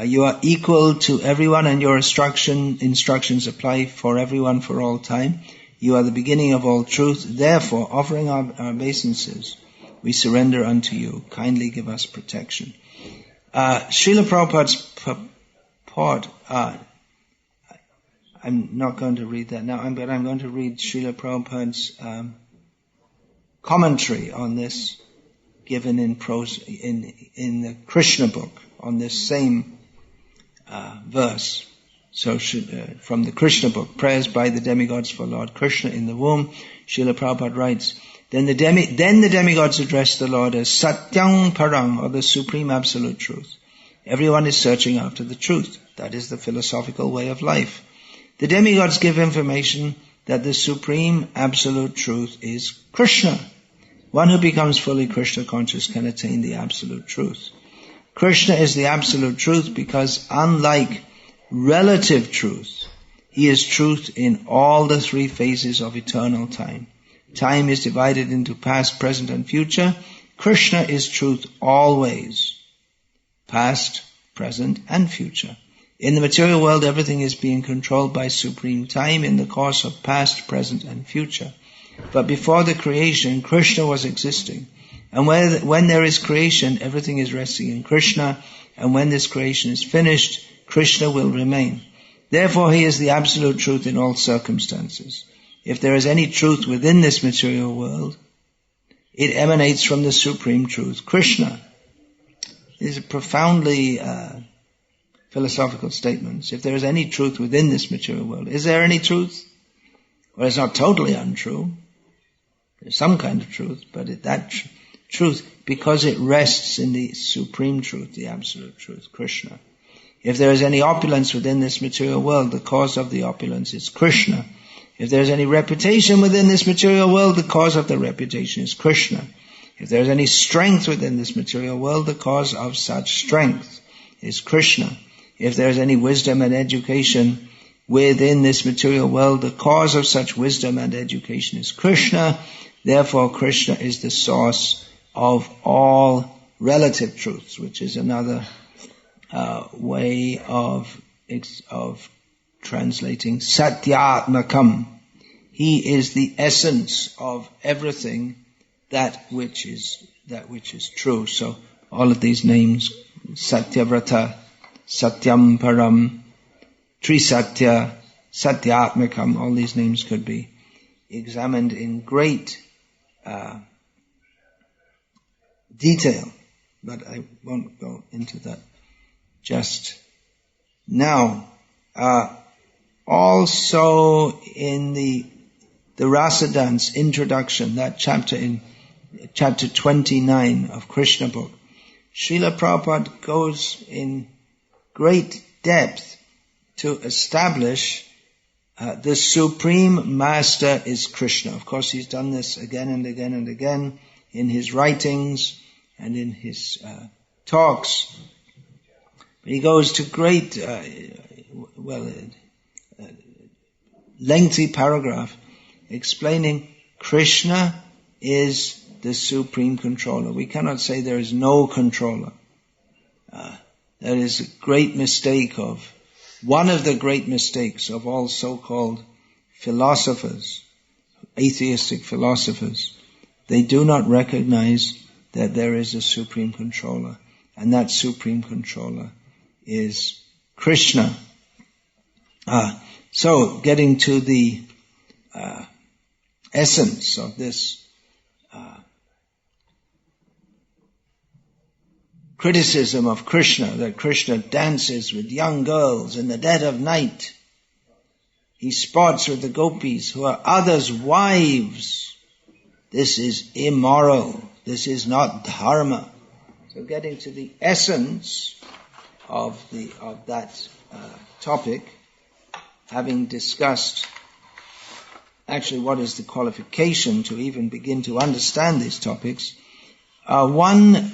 You are equal to everyone, and your instructions apply for everyone for all time. You are the beginning of all truth. Therefore, offering our obeisances, we surrender unto you. Kindly give us protection. Srila Prabhupada's purport, I'm not going to read that now, but I'm going to read Srila Prabhupada's commentary on this, given in the Krishna book, on this same verse. So from the Krishna book, Prayers by the Demigods for Lord Krishna in the Womb, Srila Prabhupada writes, Then the demigods address the Lord as Satyam Parang, or the Supreme Absolute Truth. Everyone is searching after the truth. That is the philosophical way of life. The demigods give information that the Supreme Absolute Truth is Krishna. One who becomes fully Krishna conscious can attain the Absolute Truth. Krishna is the Absolute Truth because, unlike relative truth, he is truth in all the three phases of eternal time. Time is divided into past, present, and future. Krishna is truth always, past, present, and future. In the material world, everything is being controlled by supreme time in the course of past, present, and future. But before the creation, Krishna was existing. And when there is creation, everything is resting in Krishna. And when this creation is finished, Krishna will remain. Therefore, he is the absolute truth in all circumstances. If there is any truth within this material world, it emanates from the supreme truth, Krishna. These are profoundly philosophical statements. If there is any truth within this material world, is there any truth? Well, it's not totally untrue. There's some kind of truth, but that truth, because it rests in the supreme truth, the absolute truth, Krishna. If there is any opulence within this material world, the cause of the opulence is Krishna. If there is any reputation within this material world, the cause of the reputation is Krishna. If there is any strength within this material world, the cause of such strength is Krishna. If there is any wisdom and education within this material world, the cause of such wisdom and education is Krishna. Therefore, Krishna is the source of all relative truths, which is another way of translating Satyatmakam. He is the essence of everything that which is true. So all of these names, Satyavrata, Satyam Param, Trisatya, Satyatmakam, all these names could be examined in great detail, but I won't go into that just now. Also in the Rasa Dance introduction, that chapter in chapter 29 of Krishna book, Srila Prabhupada goes in great depth to establish the Supreme Master is Krishna. Of course, he's done this again and again and again in his writings and in his talks. But he goes to great, lengthy paragraph explaining Krishna is the supreme controller. We cannot say there is no controller. That is a great mistake one of the great mistakes of all so-called philosophers, atheistic philosophers. They do not recognize that there is a supreme controller, and that supreme controller is Krishna. So, getting to the essence of this criticism of Krishna, that Krishna dances with young girls in the dead of night. He sports with the gopis who are others' wives. This is immoral. This is not dharma. So getting to the essence of that topic, having discussed actually what is the qualification to even begin to understand these topics, one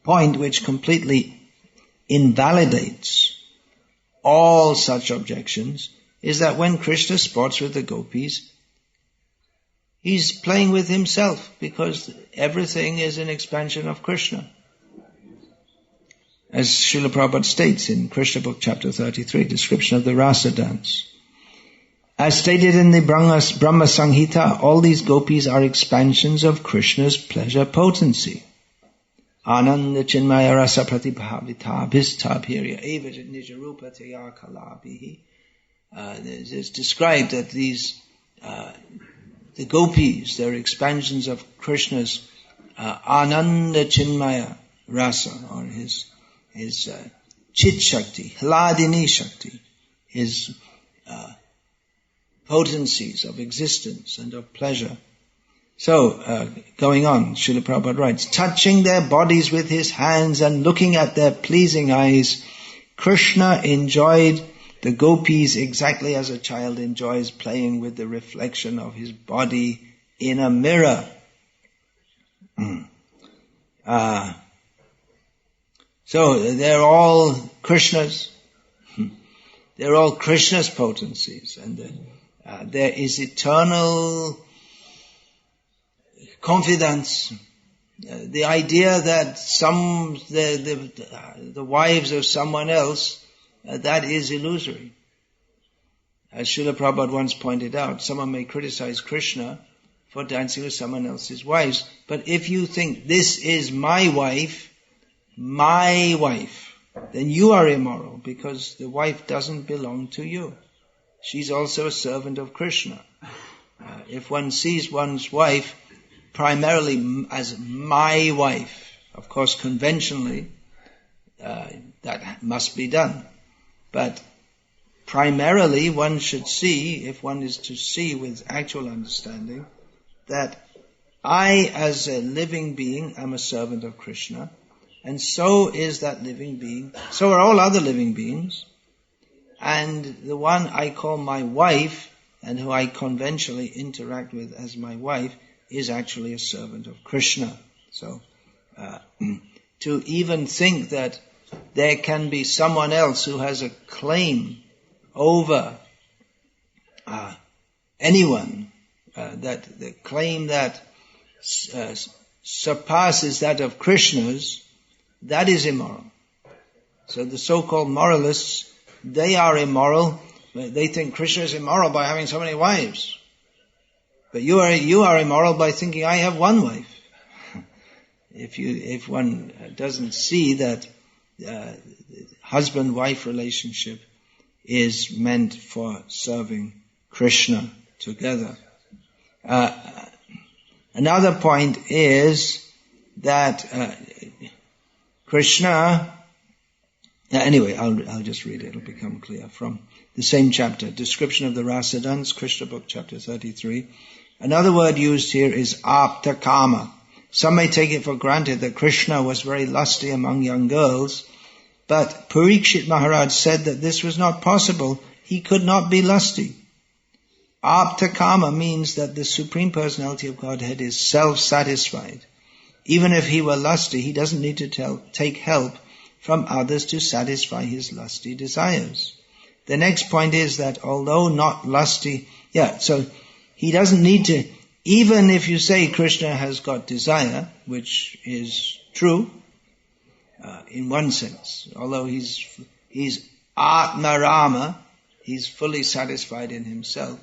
point which completely invalidates all such objections is that when Krishna sports with the gopis, He's playing with himself, because everything is an expansion of Krishna. As Srila Prabhupada states in Krishna book chapter 33, description of the Rasa dance. As stated in the Brahma Samhita, all these gopis are expansions of Krishna's pleasure potency. Ananda Chinmaya Rasa Pratibhavita Bhistabhirya Evajit Nijarupa Taya Kalabihi. It is described that these, the gopis, they're expansions of Krishna's Ananda Chinmaya Rasa, or his Chit Shakti, Hladini Shakti, his potencies of existence and of pleasure. So, going on, Srila Prabhupada writes, touching their bodies with his hands and looking at their pleasing eyes, Krishna enjoyed the gopis exactly as a child enjoys playing with the reflection of his body in a mirror. So they're all Krishna's. They're all Krishna's potencies, and there is eternal confidence. The idea that the wives of someone else, that is illusory. As Srila Prabhupada once pointed out, someone may criticize Krishna for dancing with someone else's wives, but if you think this is my wife, then you are immoral, because the wife doesn't belong to you. She's also a servant of Krishna. If one sees one's wife primarily as my wife, of course conventionally that must be done. But primarily one should see, if one is to see with actual understanding, that I as a living being am a servant of Krishna, and so is that living being. So are all other living beings. And the one I call my wife, and who I conventionally interact with as my wife, is actually a servant of Krishna. So, to even think that there can be someone else who has a claim over anyone, that the claim that surpasses that of Krishna's, that is immoral. So the so-called moralists, they are immoral. They think Krishna is immoral by having so many wives. But you are immoral by thinking I have one wife. If one doesn't see that husband-wife relationship is meant for serving Krishna together. Another point is that Krishna, anyway, I'll just read it, it'll become clear. From the same chapter, description of the Rasa dance, Krishna book, chapter 33. Another word used here is apta kama. Some may take it for granted that Krishna was very lusty among young girls, but Parikshit Maharaj said that this was not possible. He could not be lusty. Apta kama means that the Supreme Personality of Godhead is self-satisfied. Even if he were lusty, he doesn't need to take help from others to satisfy his lusty desires. The next point is that although not lusty, so he doesn't need to, even if you say Krishna has got desire, which is true, in one sense, although he's Atma Rama, he's fully satisfied in himself,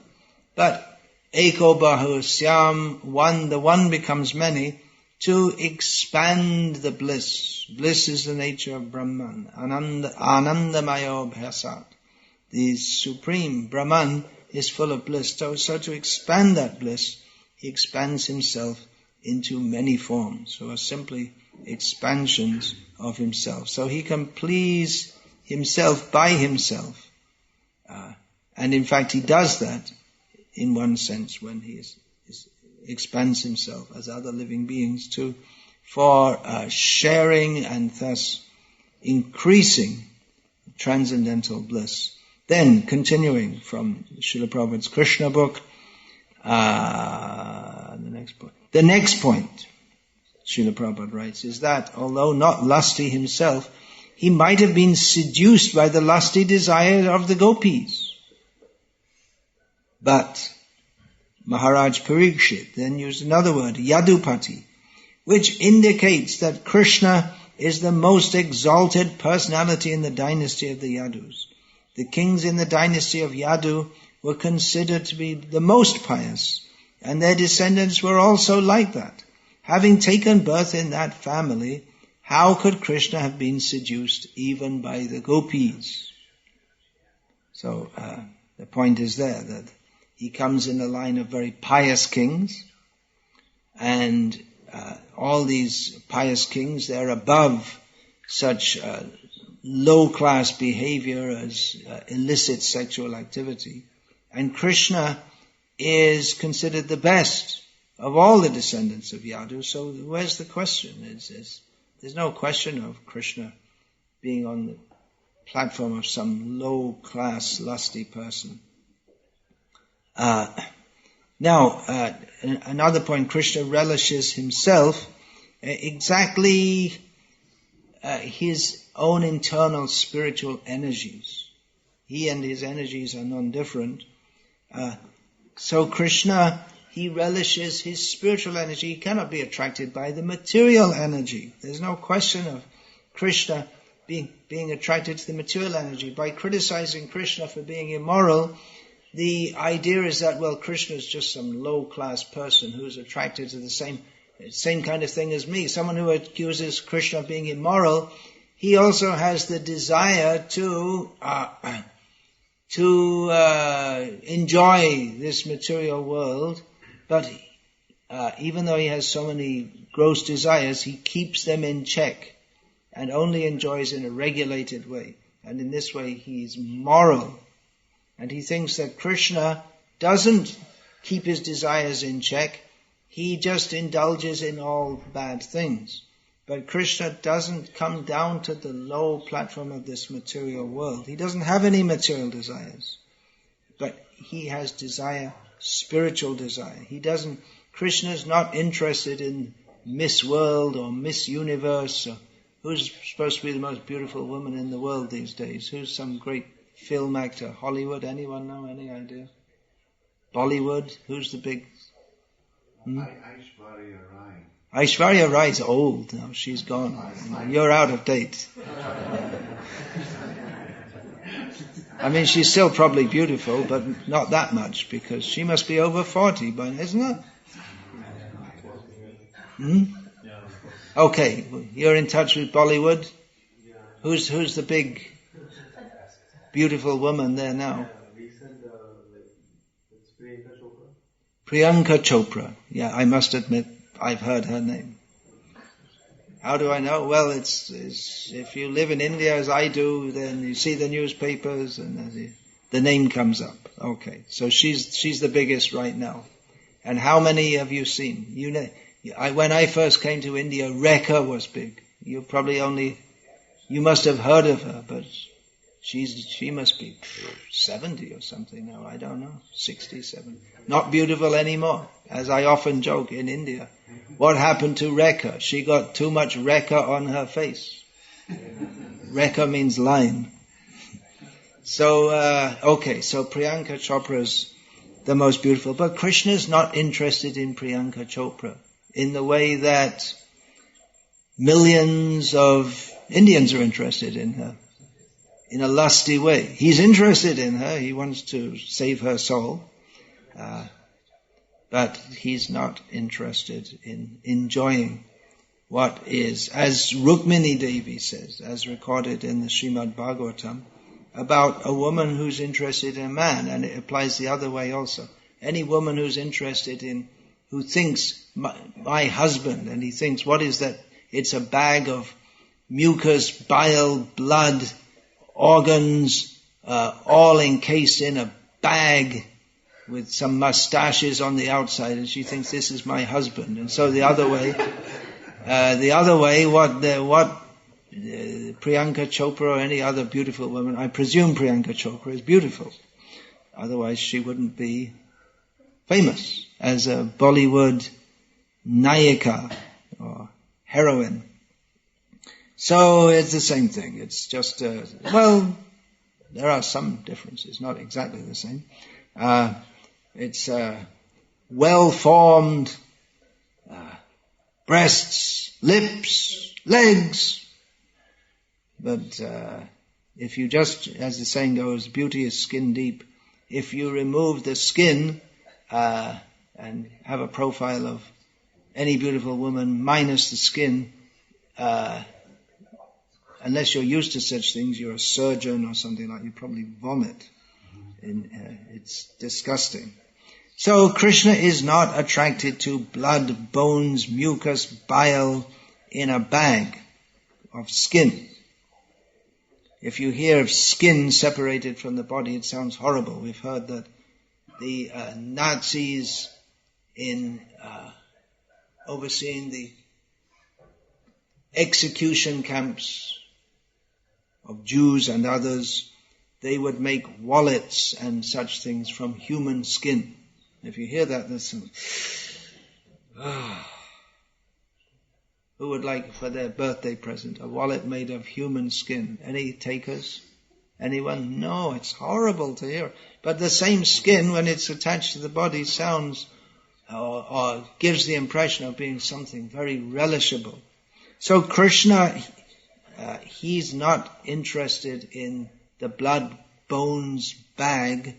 but Eko Bahu Syam, the one becomes many, to expand the bliss. Bliss is the nature of Brahman. Anandamayo Bhasat. The supreme Brahman is full of bliss. So to expand that bliss, he expands himself into many forms, who are simply expansions of himself. So he can please himself by himself. And in fact he does that in one sense when he expands himself as other living beings too, for sharing and thus increasing transcendental bliss. Then, continuing from Srila Prabhupada's Krishna book, the next point, Srila Prabhupada writes, is that although not lusty himself, he might have been seduced by the lusty desire of the gopis. But Maharaj Parikshit then used another word, Yadupati, which indicates that Krishna is the most exalted personality in the dynasty of the Yadus. The kings in the dynasty of Yadu were considered to be the most pious, and their descendants were also like that. Having taken birth in that family, how could Krishna have been seduced even by the gopis? So the point is there that he comes in a line of very pious kings, and all these pious kings, they're above such low-class behavior as illicit sexual activity. And Krishna is considered the best of all the descendants of Yadu, so where's the question? There's no question of Krishna being on the platform of some low-class, lusty person. Now, another point, Krishna relishes himself exactly his own internal spiritual energies. He and his energies are non-different. So Krishna, he relishes his spiritual energy. He cannot be attracted by the material energy. There's no question of Krishna being attracted to the material energy. By criticizing Krishna for being immoral, the idea is that, well, Krishna is just some low-class person who's attracted to the same kind of thing as me. Someone who accuses Krishna of being immoral, he also has the desire to enjoy this material world, but even though he has so many gross desires, he keeps them in check and only enjoys in a regulated way. And in this way, he's moral. And he thinks that Krishna doesn't keep his desires in check. He just indulges in all bad things. But Krishna doesn't come down to the low platform of this material world. He doesn't have any material desires. But he has desire, spiritual desire. Krishna's not interested in Miss World or Miss Universe. Or who's supposed to be the most beautiful woman in the world these days? Who's some great film actor? Hollywood? Anyone know? Any idea? Bollywood? Who's the big... Aishwarya Rai. Aishwarya Rai's old now. She's gone. You're out of date. I mean, she's still probably beautiful, but not that much, because she must be over 40 by now, isn't it? Okay, you're in touch with Bollywood? Who's the big, beautiful woman there now? Priyanka Chopra. Yeah, I must admit, I've heard her name. How do I know? Well, it's if you live in India as I do, then you see the newspapers and the name comes up. Okay, so she's the biggest right now. And how many have you seen? When I first came to India, Rekha was big. You must have heard of her, but she must be 70 or something now. I don't know, 60, 70. Not beautiful anymore. As I often joke in India, what happened to Rekha? She got too much Rekha on her face. Rekha means line. So, so Priyanka Chopra's the most beautiful. But Krishna's not interested in Priyanka Chopra in the way that millions of Indians are interested in her. In a lusty way. He's interested in her. He wants to save her soul. But he's not interested in enjoying what is, as Rukmini Devi says, as recorded in the Srimad Bhagavatam, about a woman who's interested in a man, and it applies the other way also. Any woman who's interested in, who thinks, my husband, and he thinks, what is that? It's a bag of mucus, bile, blood, organs, all encased in a bag with some mustaches on the outside, and she thinks this is my husband. And so the other way, what Priyanka Chopra or any other beautiful woman, I presume Priyanka Chopra is beautiful. Otherwise she wouldn't be famous as a Bollywood Nayika or heroine. So it's the same thing. It's just, there are some differences, not exactly the same. well-formed breasts, lips, legs. But if you just, as the saying goes, beauty is skin deep. If you remove the skin and have a profile of any beautiful woman minus the skin, unless you're used to such things, you're a surgeon or something like that, you probably vomit. It's disgusting. So Krishna is not attracted to blood, bones, mucus, bile in a bag of skin. If you hear of skin separated from the body, it sounds horrible. We've heard that the Nazis in overseeing the execution camps of Jews and others, they would make wallets and such things from human skin. If you hear that, there's some... Who would like for their birthday present a wallet made of human skin? Any takers? Anyone? No, it's horrible to hear. But the same skin, when it's attached to the body, sounds or gives the impression of being something very relishable. So Krishna, he's not interested in the blood, bones, bag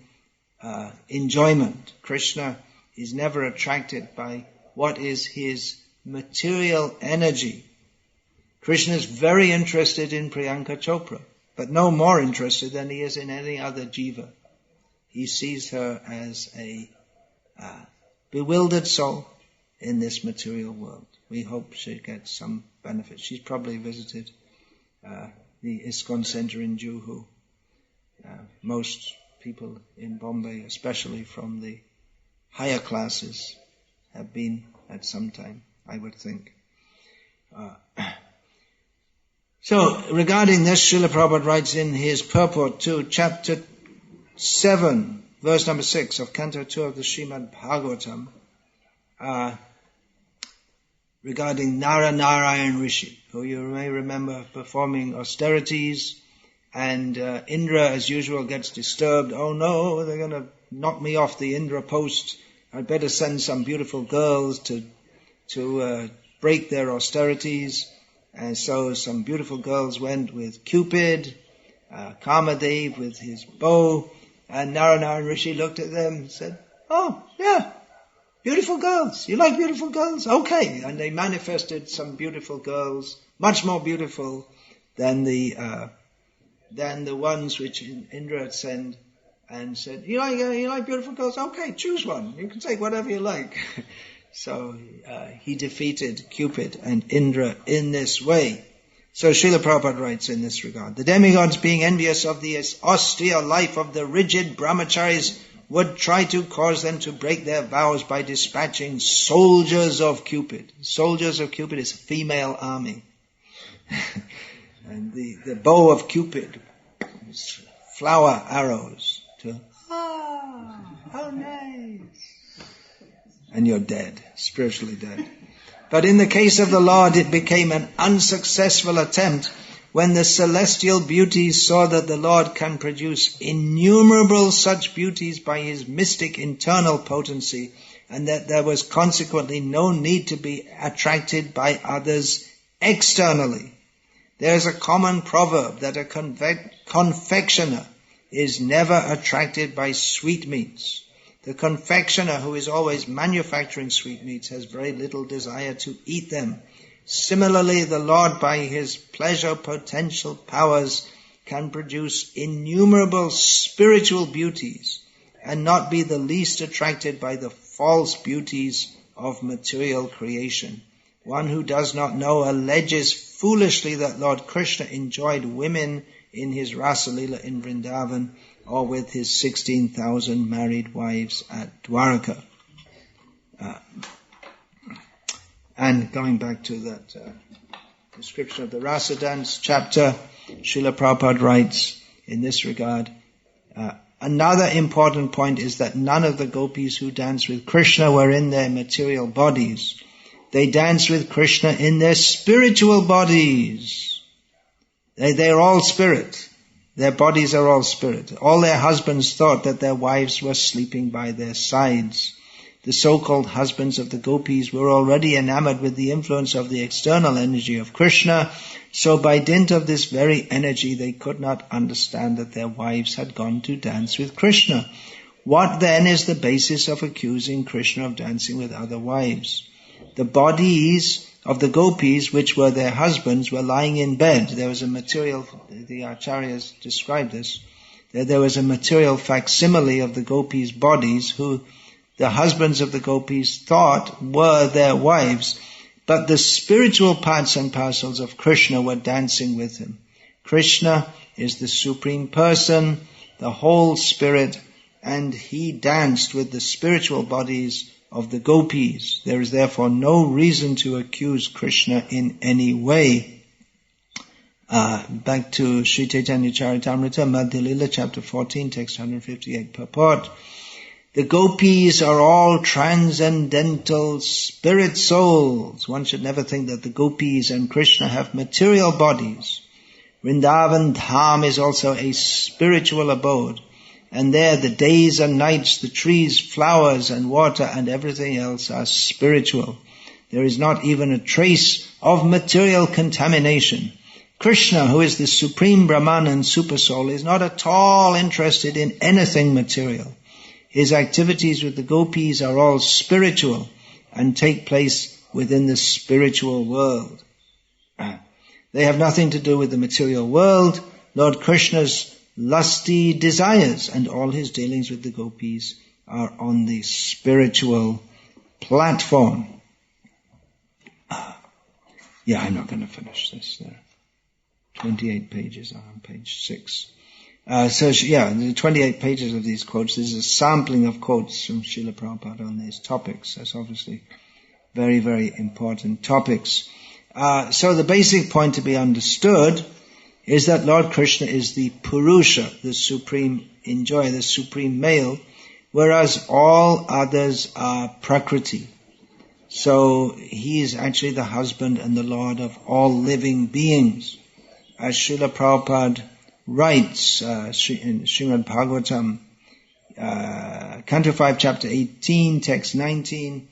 enjoyment. Krishna is never attracted by what is his material energy. Krishna is very interested in Priyanka Chopra, but no more interested than he is in any other jiva. He sees her as a bewildered soul in this material world. We hope she gets some benefit. She's probably visited the ISKCON center in Juhu. Most people in Bombay, especially from the higher classes, have been at some time, I would think. So, regarding this, Srila Prabhupada writes in his purport to chapter 7, verse number 6 of Canto 2 of the Srimad Bhagavatam, regarding Narayan Rishi, who you may remember performing austerities, and Indra, as usual, gets disturbed. Oh no, they're going to knock me off the Indra post. I'd better send some beautiful girls to break their austerities. And so some beautiful girls went with Cupid, Kamadev with his bow, and Narayan Rishi looked at them and said, oh, yeah, beautiful girls. You like beautiful girls? Okay. And they manifested some beautiful girls, much more beautiful than the ones which Indra had sent, and said, you like beautiful girls? Okay, choose one. You can take whatever you like. So he defeated Cupid and Indra in this way. So Srila Prabhupada writes in this regard, the demigods, being envious of the austere life of the rigid brahmacharis, would try to cause them to break their vows by dispatching soldiers of Cupid. Soldiers of Cupid is a female army. And the bow of Cupid is flower arrows to, how nice. And you're dead, spiritually dead. But in the case of the Lord, it became an unsuccessful attempt when the celestial beauties saw that the Lord can produce innumerable such beauties by his mystic internal potency, and that there was consequently no need to be attracted by others externally. There is a common proverb that a confectioner is never attracted by sweetmeats. The confectioner who is always manufacturing sweetmeats has very little desire to eat them. Similarly, the Lord, by his pleasure potential powers, can produce innumerable spiritual beauties and not be the least attracted by the false beauties of material creation. One who does not know alleges foolishly that Lord Krishna enjoyed women in his Rasalila in Vrindavan, or with his 16,000 married wives at Dwarka. And going back to that description of the Rasa dance chapter, Srila Prabhupada writes in this regard, another important point is that none of the gopis who danced with Krishna were in their material bodies. They danced with Krishna in their spiritual bodies. They're all spirit. Their bodies are all spirit. All their husbands thought that their wives were sleeping by their sides. The so-called husbands of the gopis were already enamored with the influence of the external energy of Krishna, so by dint of this very energy they could not understand that their wives had gone to dance with Krishna. What then is the basis of accusing Krishna of dancing with other wives? The bodies of the gopis, which were their husbands, were lying in bed. There was a material, the acharyas described this, that there was a material facsimile of the gopis' bodies who the husbands of the gopis thought were their wives, but the spiritual parts and parcels of Krishna were dancing with him. Krishna is the Supreme Person, the whole spirit, and he danced with the spiritual bodies of the gopis. There is therefore no reason to accuse Krishna in any way. Back to Sri Chaitanya Charitamrita, Madhya Lila, chapter 14, text 158, purport. The gopis are all transcendental spirit souls. One should never think that the gopis and Krishna have material bodies. Vrindavan Dham is also a spiritual abode. And there the days and nights, the trees, flowers and water and everything else are spiritual. There is not even a trace of material contamination. Krishna, who is the Supreme Brahman and Super Soul, is not at all interested in anything material. His activities with the gopis are all spiritual and take place within the spiritual world. They have nothing to do with the material world. Lord Krishna's lusty desires and all his dealings with the gopis are on the spiritual platform. I'm not going to finish this. There are 28 pages on page 6. The 28 pages of these quotes, this is a sampling of quotes from Srila Prabhupada on these topics. That's obviously very, very important topics. So the basic point to be understood is that Lord Krishna is the Purusha, the supreme enjoyer, the supreme male, whereas all others are Prakriti. So he is actually the husband and the Lord of all living beings. As Srila Prabhupada writes in Srimad Bhagavatam, Canto 5, Chapter 18, Text 19,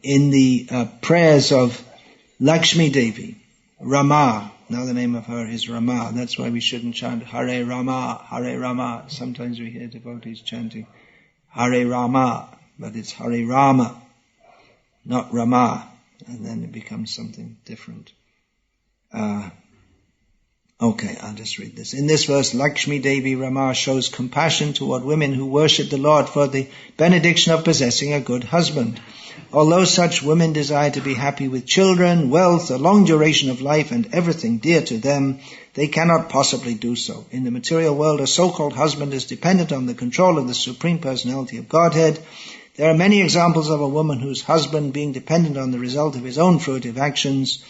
in the prayers of Lakshmi Devi, Rama. Now the name of her is Rama. That's why we shouldn't chant Hare Rama, Hare Rama. Sometimes we hear devotees chanting Hare Rama, but it's Hare Rama, not Rama. And then it becomes something different. I'll just read this. In this verse, Lakshmi Devi Rama shows compassion toward women who worship the Lord for the benediction of possessing a good husband. Although such women desire to be happy with children, wealth, a long duration of life, and everything dear to them, they cannot possibly do so. In the material world, a so-called husband is dependent on the control of the Supreme Personality of Godhead. There are many examples of a woman whose husband, being dependent on the result of his own fruitive actions,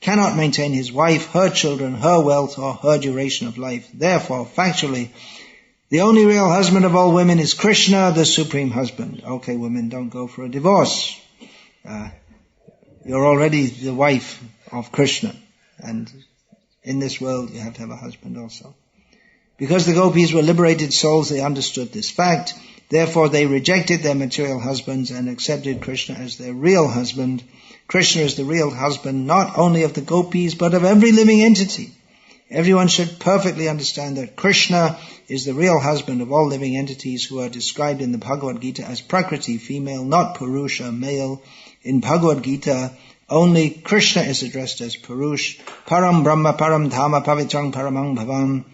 cannot maintain his wife, her children, her wealth, or her duration of life. Therefore, factually, the only real husband of all women is Krishna, the Supreme Husband. Okay, women, don't go for a divorce. You're already the wife of Krishna. And in this world, you have to have a husband also. Because the gopis were liberated souls, they understood this fact. Therefore, they rejected their material husbands and accepted Krishna as their real husband. Krishna is the real husband not only of the gopis, but of every living entity. Everyone should perfectly understand that Krishna is the real husband of all living entities who are described in the Bhagavad Gita as Prakriti, female, not Purusha, male. In Bhagavad Gita, only Krishna is addressed as Purush. Param Brahma, Param Dhamma, Pavitrang, Paramang Bhavam.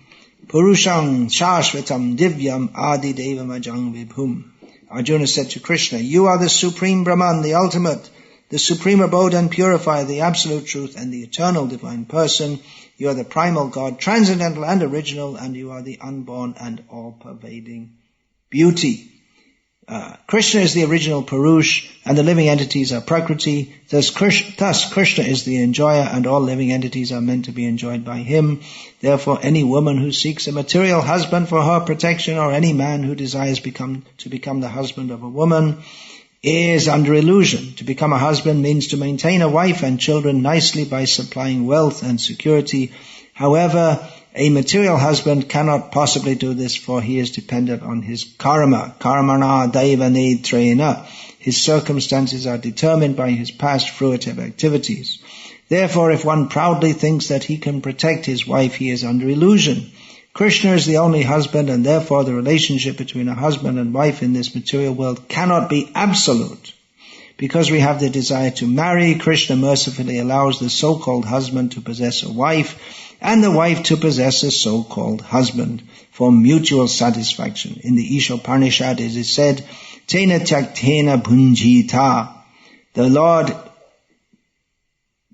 Purushang, Shashvatam, Divyam, Adi Devam Ajang Vibhum. Arjuna said to Krishna, you are the Supreme Brahman, the ultimate, the supreme abode and purifier, the absolute truth and the eternal divine person. You are the primal God, transcendental and original, and you are the unborn and all-pervading beauty. Krishna is the original Purush, and the living entities are Prakriti. Thus Krishna is the enjoyer, and all living entities are meant to be enjoyed by him. Therefore, any woman who seeks a material husband for her protection, or any man who desires to become the husband of a woman, is under illusion. To become a husband means to maintain a wife and children nicely by supplying wealth and security. However, a material husband cannot possibly do this, for he is dependent on his karma. Karmana daiva netrena. His circumstances are determined by his past fruitive activities. Therefore, if one proudly thinks that he can protect his wife, he is under illusion. Krishna is the only husband, and therefore the relationship between a husband and wife in this material world cannot be absolute. Because we have the desire to marry, Krishna mercifully allows the so-called husband to possess a wife, and the wife to possess a so-called husband, for mutual satisfaction. In the Ishopanishad it is said, Tena tyaktena bhunjita. The Lord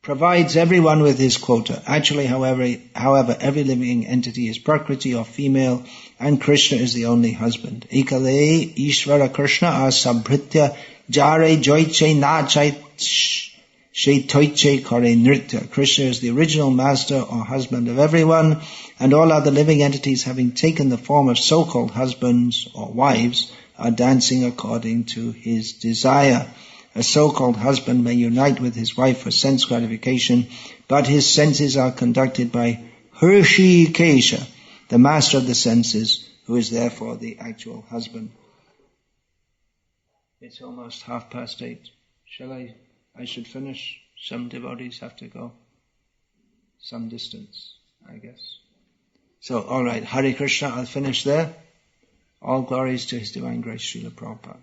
provides everyone with his quota. Actually, however, every living entity is Prakriti or female, and Krishna is the only husband. Ekale Ishvara Krishna asabhritya jare joiche nachai shaitoiche kore nritya. Krishna is the original master or husband of everyone, and all other living entities, having taken the form of so-called husbands or wives, are dancing according to his desire. A so-called husband may unite with his wife for sense gratification, but his senses are conducted by Hrishikesha, the master of the senses, who is therefore the actual husband. It's almost 8:30. I should finish. Some devotees have to go some distance, I guess. So, alright, Hare Krishna, I'll finish there. All glories to His Divine Grace, Srila Prabhupada.